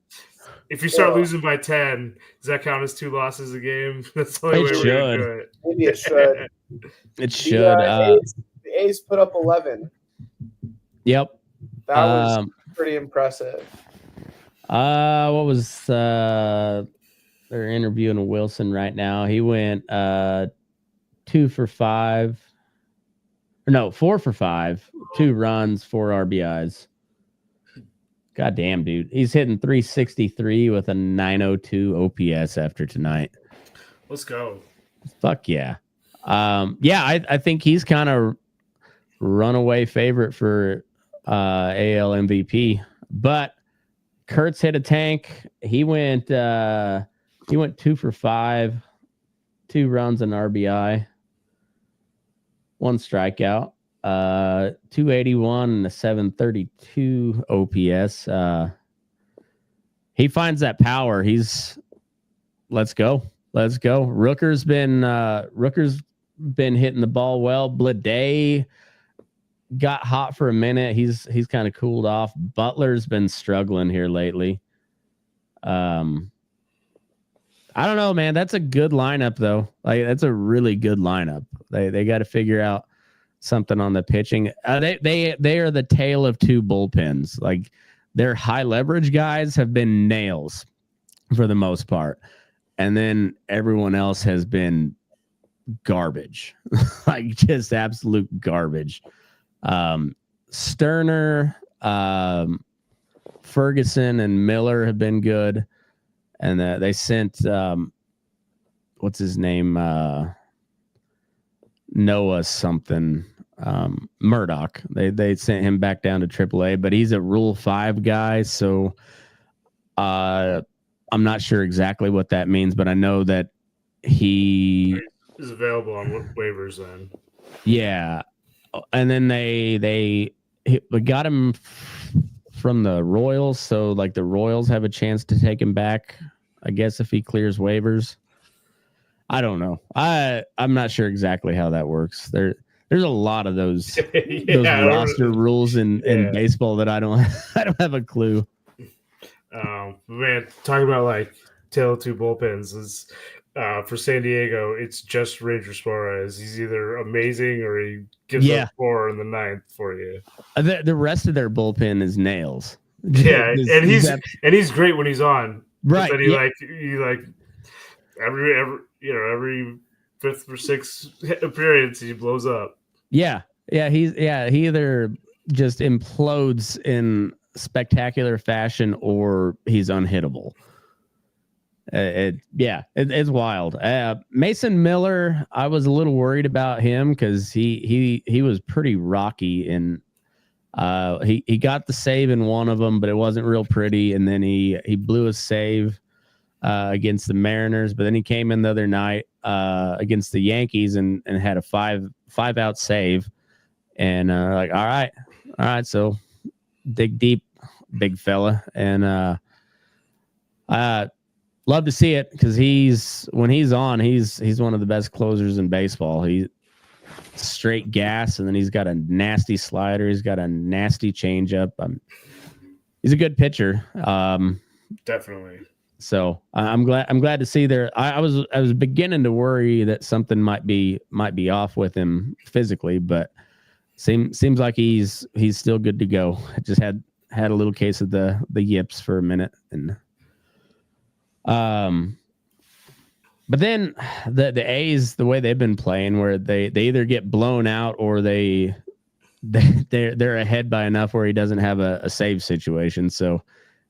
if you start losing by 10, does that count as 2 losses a game? That's the only way we're going to do it. Maybe it should. It should. The A's put up 11. Yep. That was pretty impressive. What was they're interviewing Wilson right now. He went 4 for 5. No, 4 for 5, 2 runs, 4 RBIs. God damn, dude. He's hitting 363 with a 902 OPS after tonight. Let's go. Fuck yeah. I think he's kind of runaway favorite for AL MVP. But Kurtz hit a tank. He went 2 for 5, 2 runs and RBI, 1 strikeout, 281 and a 732 OPS. He finds that power. Let's go. Rooker's been hitting the ball well. Blade got hot for a minute. He's kind of cooled off. Butler's been struggling here lately. I don't know, man. That's a good lineup, though. Like, that's a really good lineup. They got to figure out something on the pitching. They are the tale of two bullpens. Like, their high leverage guys have been nails for the most part, and then everyone else has been garbage, like just absolute garbage. Sterner, Ferguson, and Miller have been good. And they sent what's his name, Noah something, Murdoch. They sent him back down to AAA, but he's a Rule 5 guy, so I'm not sure exactly what that means, but I know that he is available on waivers then. Yeah, and then they got him from the Royals, so like the Royals have a chance to take him back, I guess, if he clears waivers. I don't know. I'm not sure exactly how that works. There's a lot of those roster rules in baseball that I don't have a clue. Man, talking about like tail of two bullpens is for San Diego, it's just Ranger Suarez. He's either amazing or he gives up 4 in the 9th for you. The rest of their bullpen is nails. Yeah, and he's great when he's on. Right. But then he every 5th or 6th appearance he blows up. Yeah. He either just implodes in spectacular fashion or he's unhittable. It's wild. Mason Miller, I was a little worried about him because he was pretty rocky, and he got the save in one of them, but it wasn't real pretty. And then he blew a save against the Mariners, but then he came in the other night against the Yankees and had a 5-out save. And like, all right, so dig deep, big fella, and love to see it because when he's on, he's one of the best closers in baseball. He's straight gas, and then he's got a nasty slider. He's got a nasty changeup. He's a good pitcher. Definitely. So I'm glad to see there. I was beginning to worry that something might be off with him physically, but seems like he's still good to go. I just had a little case of the yips for a minute, and but then the A's, the way they've been playing, where they either get blown out or they're ahead by enough where he doesn't have a save situation. So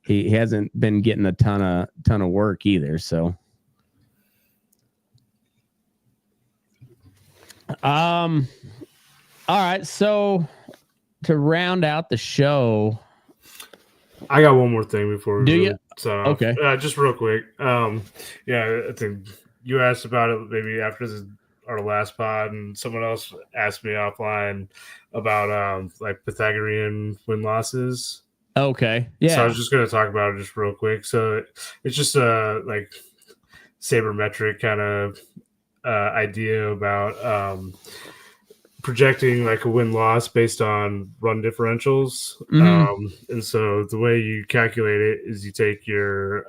he hasn't been getting a ton of work either. So all right. So to round out the show, I got one more thing before. Do you? So okay, just real quick. I think you asked about it maybe after our last pod, and someone else asked me offline about like Pythagorean win losses. Okay, yeah. So I was just going to talk about it just real quick. So it's just a like sabermetric kind of idea about projecting like a win-loss based on run differentials. And so the way you calculate it is you take your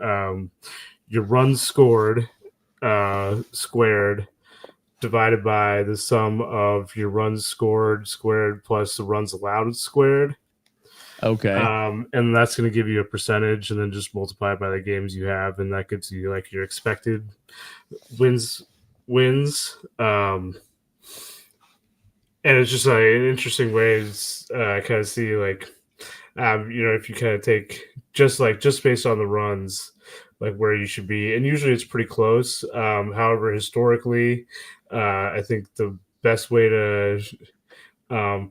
runs scored squared divided by the sum of your runs scored squared plus the runs allowed squared. Okay. And that's going to give you a percentage, and then just multiply it by the games you have, and that gives you like your expected wins. And then you And it's just like an interesting way to kind of see like, if you kind of take just based on the runs, like where you should be, and usually it's pretty close. However, historically, I think the best way to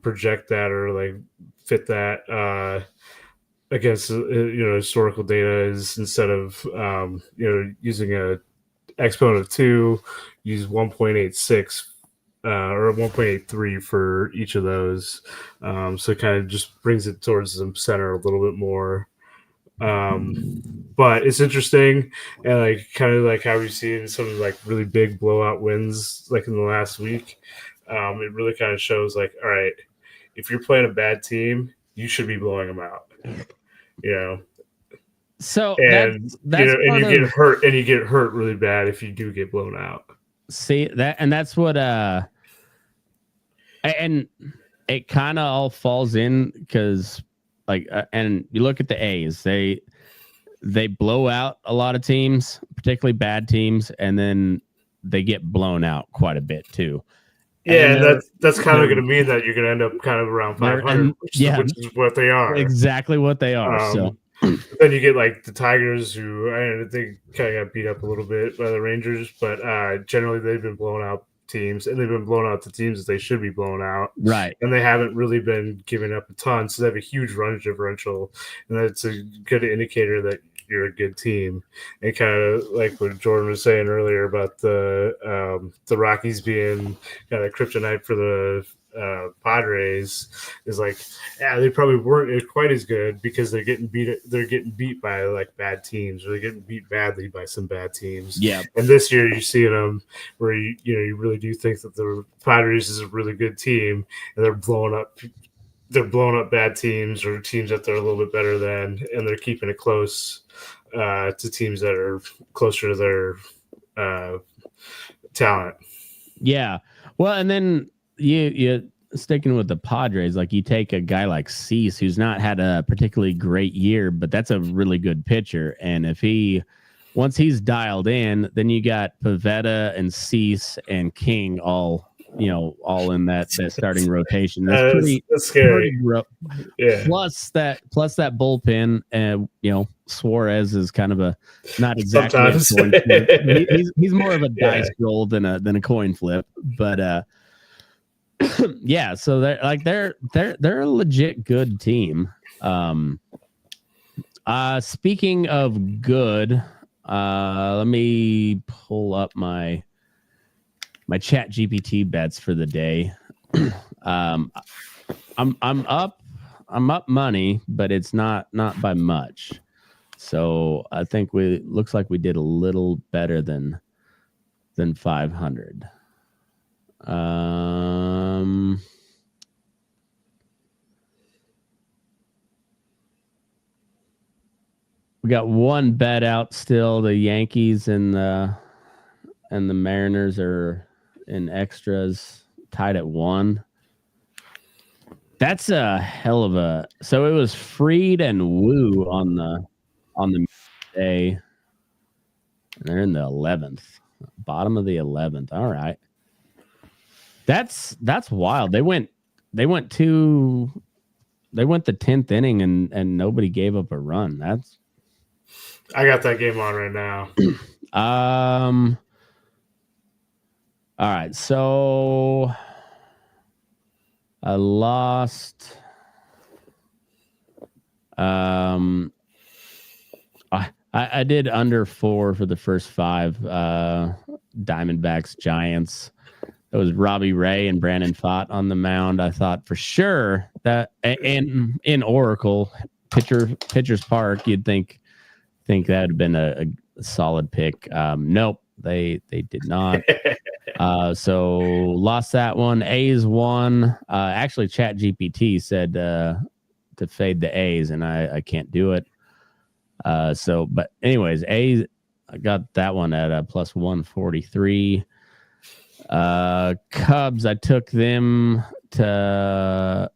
project that or like fit that against historical data is instead of using a exponent of 2, use 1.86 or 1.83 for each of those. So it kind of just brings it towards the center a little bit more. But it's interesting, and like kind of like how we've seen some like really big blowout wins like in the last week. It really kind of shows like, all right, if you're playing a bad team, you should be blowing them out. So and you get hurt really bad if you do get blown out. See that, and that's what and it kind of all falls in because like and you look at the A's, they blow out a lot of teams, particularly bad teams, and then they get blown out quite a bit too. Yeah, and that's kind of going to mean that you're going to end up kind of around 500, which is what they are. Exactly what they are. So then you get like the Tigers, who I think kind of got beat up a little bit by the Rangers, but generally they've been blown out teams, and they've been blown out to teams that they should be blown out. Right. And they haven't really been giving up a ton, so they have a huge run differential, and that's a good indicator that you're a good team. And kind of like what Jordan was saying earlier about the Rockies being kind of kryptonite for the Padres is like, yeah, they probably weren't quite as good because they're getting beat by like bad teams, or they're getting beat badly by some bad teams. Yeah. And this year you're seeing them where you really do think that the Padres is a really good team, and they're blowing up bad teams or teams that they're a little bit better than, and they're keeping it close to teams that are closer to their talent. Yeah. Well, and then you sticking with the Padres, like you take a guy like Cease, who's not had a particularly great year, but that's a really good pitcher. And once he's dialed in, then you got Pivetta and Cease and King all in that starting rotation. That's scary. Yeah. Plus that bullpen, and Suarez is kind of a not exactly a coin flip. He's more of a dice roll than a coin flip, but yeah. So they're a legit good team. Speaking of good, let me pull up my Chat GPT bets for the day. I'm up money, but it's not by much. So I think looks like we did a little better than 500. We got one bet out still. The Yankees and the Mariners are in extras, tied at 1. That's a hell of a. So it was Fried and Wu on the day. And they're in the 11th, bottom of the 11th. All right, that's wild. They went the 10th inning and nobody gave up a run. I got that game on right now. All right, so I lost. I did under 4 for the first 5. Diamondbacks, Giants. It was Robbie Ray and Brandon Pfaadt on the mound. I thought for sure that, and in Oracle Pitchers Park, you'd think that would have been a solid pick. Nope, they did not. So lost that one. A's won. Actually, Chat GPT said to fade the A's, and I can't do it. But anyways, A's, I got that one at a plus 143. Cubs, I took them to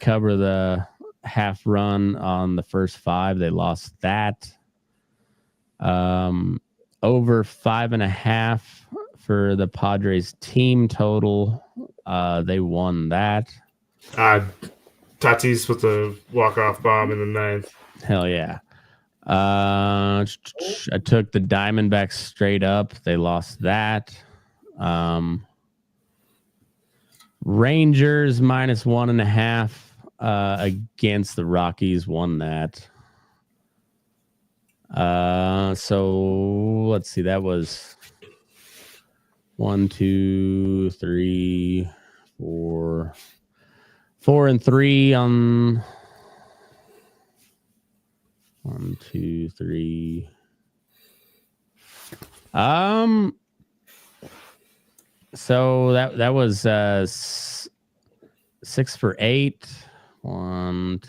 cover the half run on the first 5. They lost that. Over 5.5 for the Padres team total. They won that. Tatis with the walk-off bomb in the ninth. Hell yeah. I took the Diamondbacks straight up. They lost that. Rangers -1.5 against the Rockies, won that. So let's see. That was 1, 2, 3, 4, 4 and 3 on 1, 2, 3. So that was 6 for 8. 1.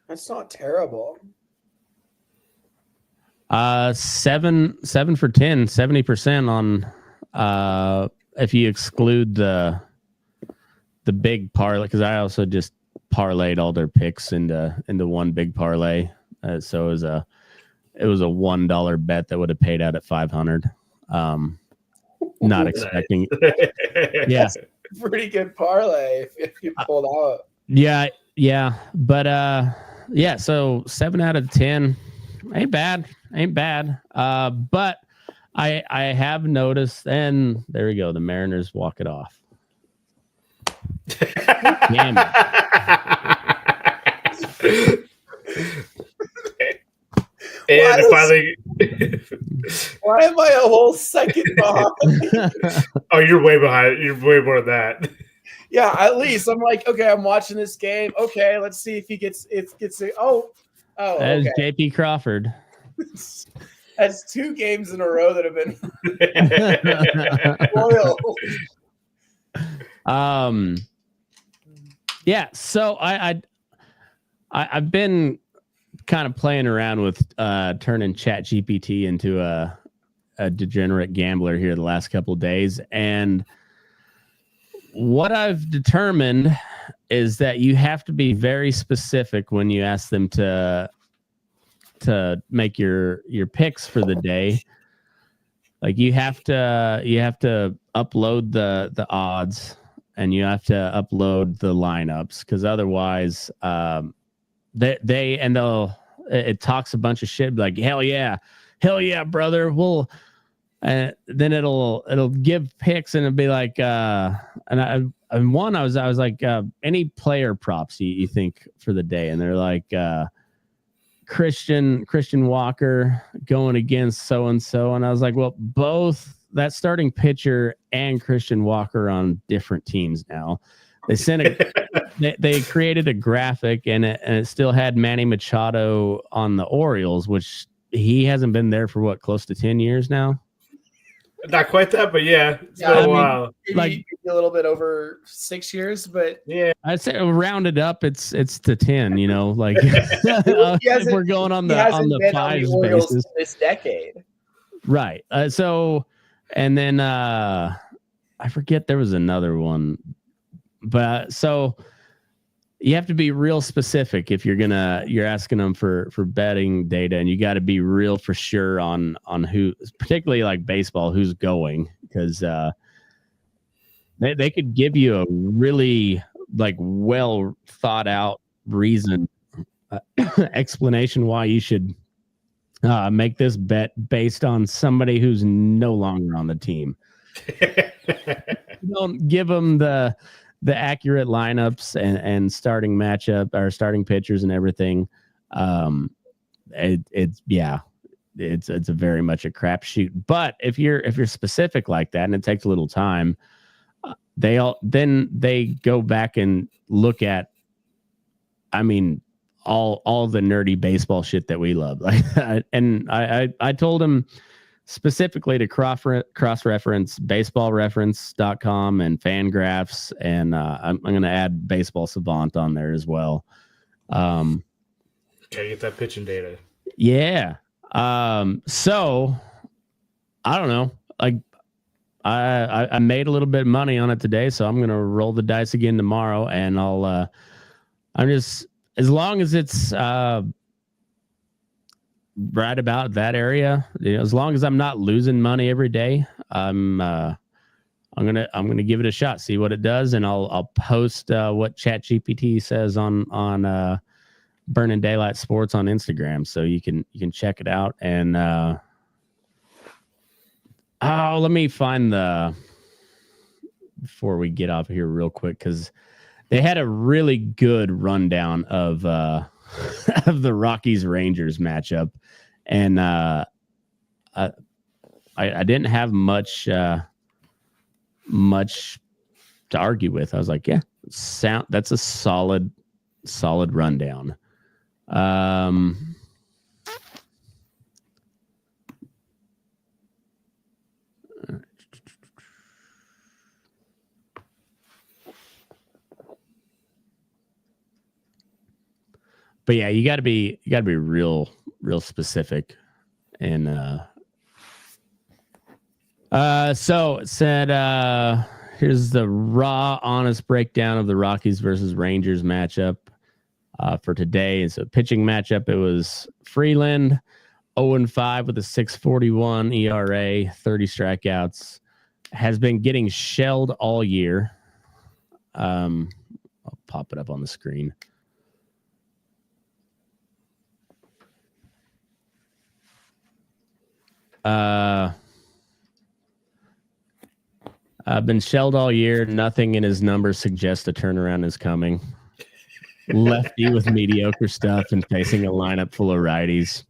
That's not terrible. 7 for 10, 70% on if you exclude the big parlay, because I also just parlayed all their picks into one big parlay. So it was a $1 bet that would have paid out at 500. Not expecting. Yeah, that's a pretty good parlay if you pulled out. Yeah, but yeah. So 7 out of 10 ain't bad. But I have noticed, and there we go. The Mariners walk it off. Damn it. And finally, why am I a whole second behind? Oh, you're way behind. You're way more than that. Yeah, at least I'm like, okay, I'm watching this game. Okay, let's see if he gets it. Oh, that is okay. JP Crawford. That's 2 games in a row that have been loyal. Yeah. So I've been kind of playing around with turning ChatGPT into a degenerate gambler here the last couple of days, and what I've determined is that you have to be very specific when you ask them to make your picks for the day. Like you have to upload the odds, and you have to upload the lineups, because otherwise it talks a bunch of shit like hell yeah brother, we'll then it'll give picks, and it'll be like and I was like any player props you think for the day, and they're like Christian Walker going against so and so, and I was like, well, both that starting pitcher and Christian Walker on different teams now. They sent they created a graphic, and it still had Manny Machado on the Orioles, which he hasn't been there for close to 10 years now. Not quite that, but yeah, it's been a while. Like a little bit over 6 years, but yeah, I'd say rounded up, it's to 10. You know, like if we're going on the 5 basis this decade, right? So, and then I forget there was another one. But so you have to be real specific if you're asking them for betting data, and you got to be real for sure on who, particularly like baseball, who's going, because they could give you a really like well thought out reason explanation why you should make this bet based on somebody who's no longer on the team. You don't give them the accurate lineups and starting matchup or starting pitchers and everything. It's a very much a crapshoot. But if you're specific like that, and it takes a little time, they go back and look at, I mean, all the nerdy baseball shit that we love. And I told him specifically to cross-reference baseballreference.com and Fangraphs, and I'm going to add Baseball Savant on there as well. Gotta get that pitching data. Yeah. So I don't know. Like I made a little bit of money on it today, so I'm going to roll the dice again tomorrow, and I'm just, as long as it's right about that area, as long as I'm not losing money every day, I'm I'm gonna give it a shot, see what it does, and I'll post what ChatGPT says on Burnin Daylight Sports on Instagram, so you can check it out. And let me find before we get off here real quick, because they had a really good rundown of of the Rockies Rangers matchup, and I didn't have much to argue with. I was like, yeah, that's a solid rundown. But yeah, you gotta be real specific. And so it said here's the raw, honest breakdown of the Rockies versus Rangers matchup for today. It's a pitching matchup. It was Freeland, 0-5 with a 6.41 ERA, 30 strikeouts. Has been getting shelled all year. I'll pop it up on the screen. Been shelled all year. Nothing in his numbers suggests a turnaround is coming. Lefty with mediocre stuff and facing a lineup full of righties.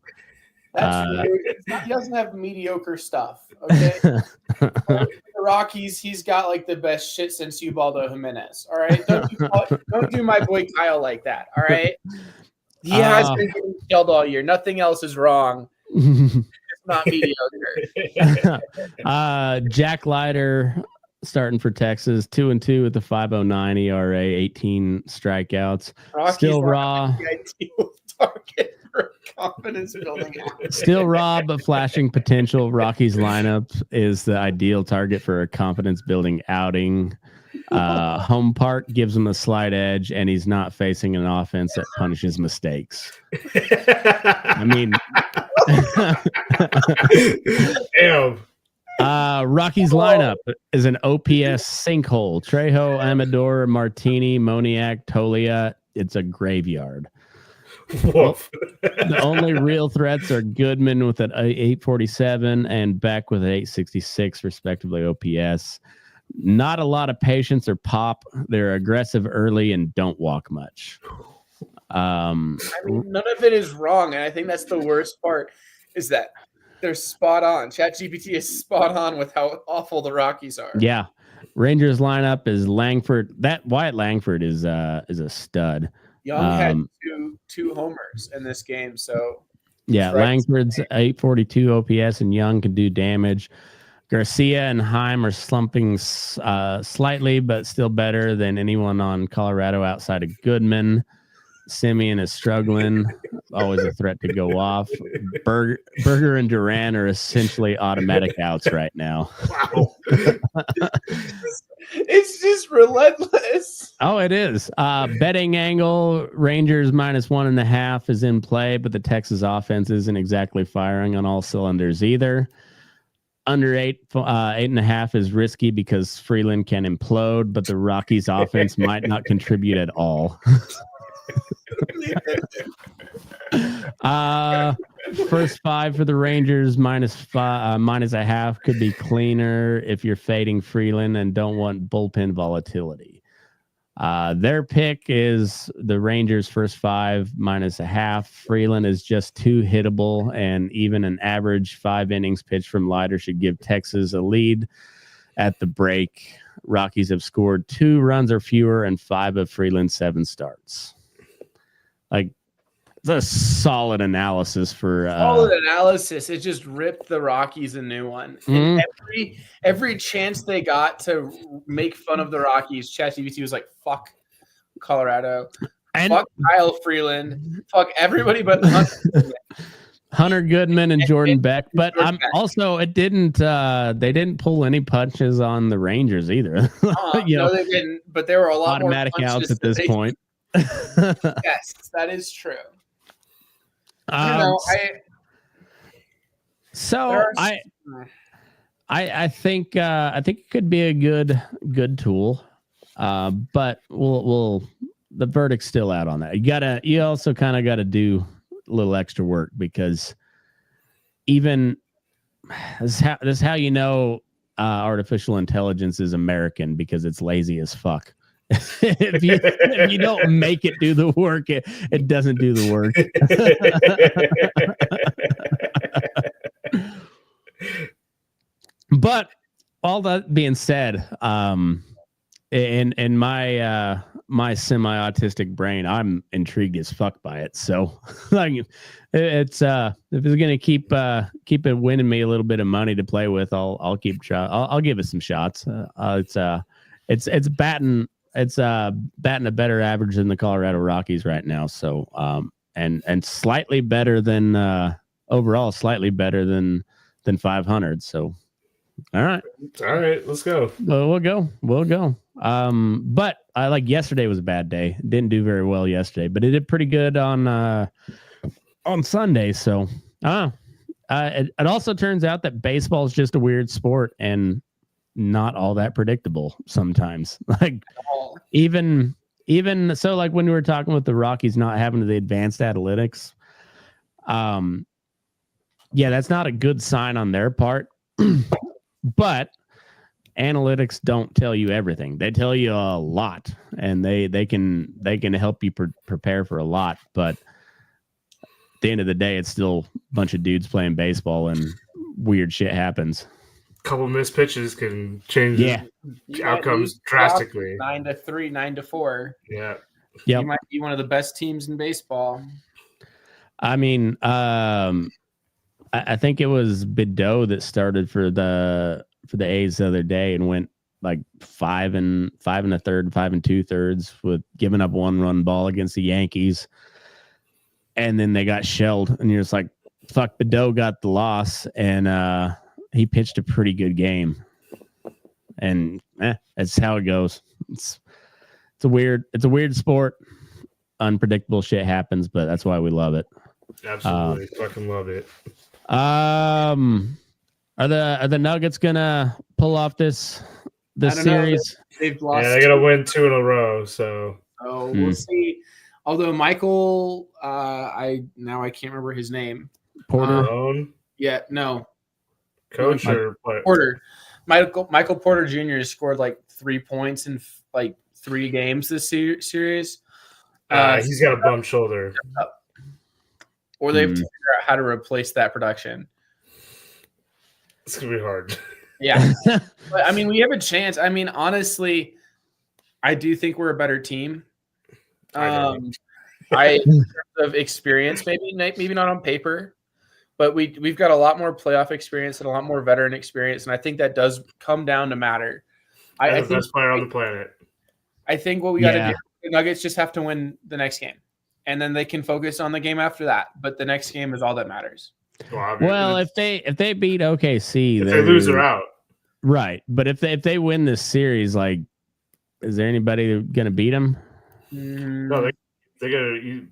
He doesn't have mediocre stuff. Okay, the Rockies, he's got like the best shit since Ubaldo Jimenez. All right, don't do my boy Kyle like that. All right, he has been getting shelled all year. Nothing else is wrong. Not mediocre. Jack Leiter starting for Texas, 2-2 with the 5.09 ERA, 18 strikeouts. Rockies still raw. Target for confidence building. Still raw, but flashing potential. Rockies lineup is the ideal target for a confidence building outing. Home park gives him a slight edge, and he's not facing an offense that punishes mistakes. I mean, Ew. Rockies lineup is an OPS sinkhole. Trejo, Amador, Martini, Moniak, Tolia. It's a graveyard. Woof. The only real threats are Goodman with an 847 and Beck with an 866, respectively, OPS. Not a lot of patience or pop. They're aggressive early and don't walk much. I mean, none of it is wrong, and I think that's the worst part, is that they're spot on. ChatGPT is spot on with how awful the Rockies are. Yeah. Rangers lineup is Langford. That Wyatt Langford is a stud. Young had two homers in this game, so yeah, Langford's 842 OPS and Young can do damage. Garcia and Heim are slumping slightly, but still better than anyone on Colorado outside of Goodman. Simeon is struggling, always a threat to go off. Berger and Duran are essentially automatic outs right now. Wow. It's just relentless. Oh, it is. Betting angle, Rangers -1.5 is in play, but the Texas offense isn't exactly firing on all cylinders either. Under 8.5 is risky because Freeland can implode, but the Rockies offense might not contribute at all. First 5 for the Rangers, -0.5 could be cleaner if you're fading Freeland and don't want bullpen volatility. Their pick is the Rangers first 5 -0.5. Freeland is just too hittable, and even an average 5 innings pitch from Leiter should give Texas a lead at the break. Rockies have scored 2 runs or fewer in 5 of Freeland's 7 starts. Like, it's a solid analysis for It just ripped the Rockies a new one. And every chance they got to make fun of the Rockies, ChatGPT was like, fuck Colorado, fuck Kyle Freeland, fuck everybody but Hunter Goodman and Jordan Beck. But also it didn't they didn't pull any punches on the Rangers either. No, they didn't, but there were a lot automatic more outs at this point. Yes, that is true. I think it could be a good tool, but we'll the verdict's still out on that. You also kind of got to do a little extra work, because even this is how you know artificial intelligence is American, because it's lazy as fuck. if you don't make it do the work, it doesn't do the work. But all that being said, in my semi-autistic brain, I'm intrigued as fuck by it. So like, it's if it's gonna keep it winning me a little bit of money to play with, I'll give it some shots. It's batting a better average than the Colorado Rockies right now. So and slightly better than overall, slightly better than 500. So all right, let's go. Well, we'll go. But I yesterday was a bad day. Didn't do very well yesterday, but it did pretty good on Sunday. So it also turns out that baseball is just a weird sport and not all that predictable sometimes. Like even so, like when we were talking with the Rockies not having the advanced analytics, yeah, that's not a good sign on their part. But analytics don't tell you everything. They tell you a lot, and they can help you prepare for a lot. But at the end of the day, it's still a bunch of dudes playing baseball, and weird shit happens. A couple missed pitches can change outcomes drastically. 9-3, 9-4. Yeah. You might be one of the best teams in baseball. I mean, I think it was Bideau that started for the A's the other day and went like 5 1/3, 5 2/3 with giving up 1-run ball against the Yankees, and then they got shelled. And you're just like, fuck, Bideau got the loss, and he pitched a pretty good game. And that's how it goes. It's a weird sport. Unpredictable shit happens, but that's why we love it. Absolutely, fucking love it. Are the Nuggets gonna pull off this series? They've lost. Yeah, they're gonna win 2 in a row. So we'll see. Although Michael, I can't remember his name. Porter. Coach or Porter. Michael Porter Jr. has scored like 3 points in like 3 games this series. He's got a bum shoulder. Or they have to figure out how to replace that production. It's going to be hard. Yeah. But, I mean, we have a chance. I mean, honestly, I do think we're a better team. In terms of experience, maybe not on paper, but we've got a lot more playoff experience and a lot more veteran experience, and I think that does come down to matter. I think the best player on the planet. I think what we got to do, the Nuggets just have to win the next game. And then they can focus on the game after that. But the next game is all that matters. Well, if they beat OKC, if they lose, they're out. Right. But if they win this series, like, is there anybody gonna beat them? No, they gotta.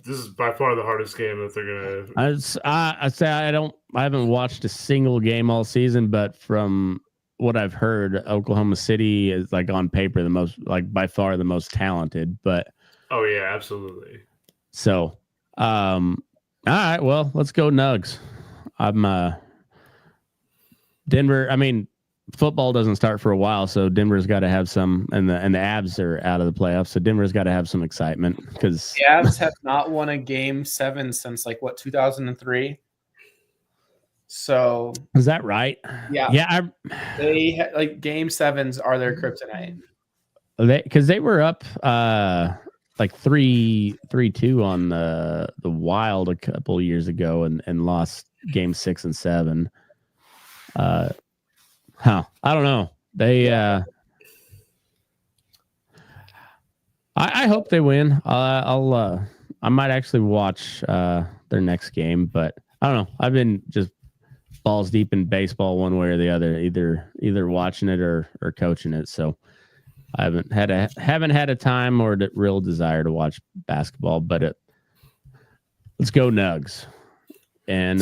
This is by far the hardest game that they're gonna. I haven't watched a single game all season, but from what I've heard, Oklahoma City is like on paper the most, like by far the most talented, but. Oh yeah, absolutely. So, all right, well, let's go Nugs. I'm Denver. I mean, football doesn't start for a while, so Denver's got to have some, and the Avs are out of the playoffs, so Denver's got to have some excitement because the Avs have not won a Game 7 since 2003. So is that right? Yeah. They like Game 7s are their kryptonite. Because they were up like 3-2 on the Wild a couple years ago and lost Game 6 and 7. I don't know. They I hope they win. I might actually watch their next game, but I don't know. I've been just balls deep in baseball one way or the other, either watching it or coaching it. So I haven't had a time or the real desire to watch basketball, but let's go Nugs. And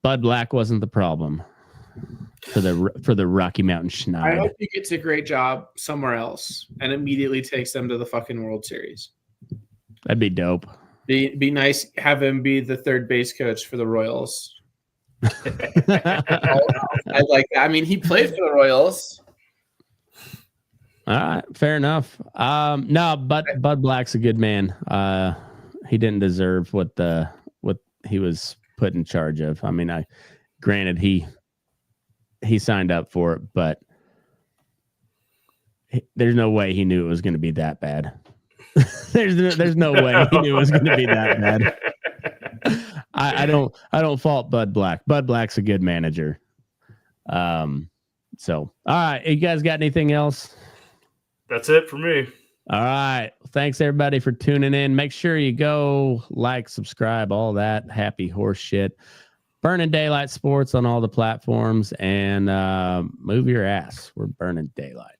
Bud Black wasn't the problem for the Rocky Mountain Schnide. I hope he gets a great job somewhere else and immediately takes them to the fucking World Series. That'd be dope. Be nice. Have him be the third base coach for the Royals. I like that. I mean, he played for the Royals. All right, fair enough. No, but Bud Black's a good man. He didn't deserve what he was put in charge of. I mean, granted he signed up for it, but there's no way he knew it was going to be that bad. there's no way he knew it was going to be that bad. I don't fault Bud Black. Bud Black's a good manager. So all right, you guys got anything else? That's it for me. All right. Thanks everybody for tuning in. Make sure you go like, subscribe, all that happy horse shit. Burnin Daylight Sports on all the platforms, and move your ass. We're burning daylight.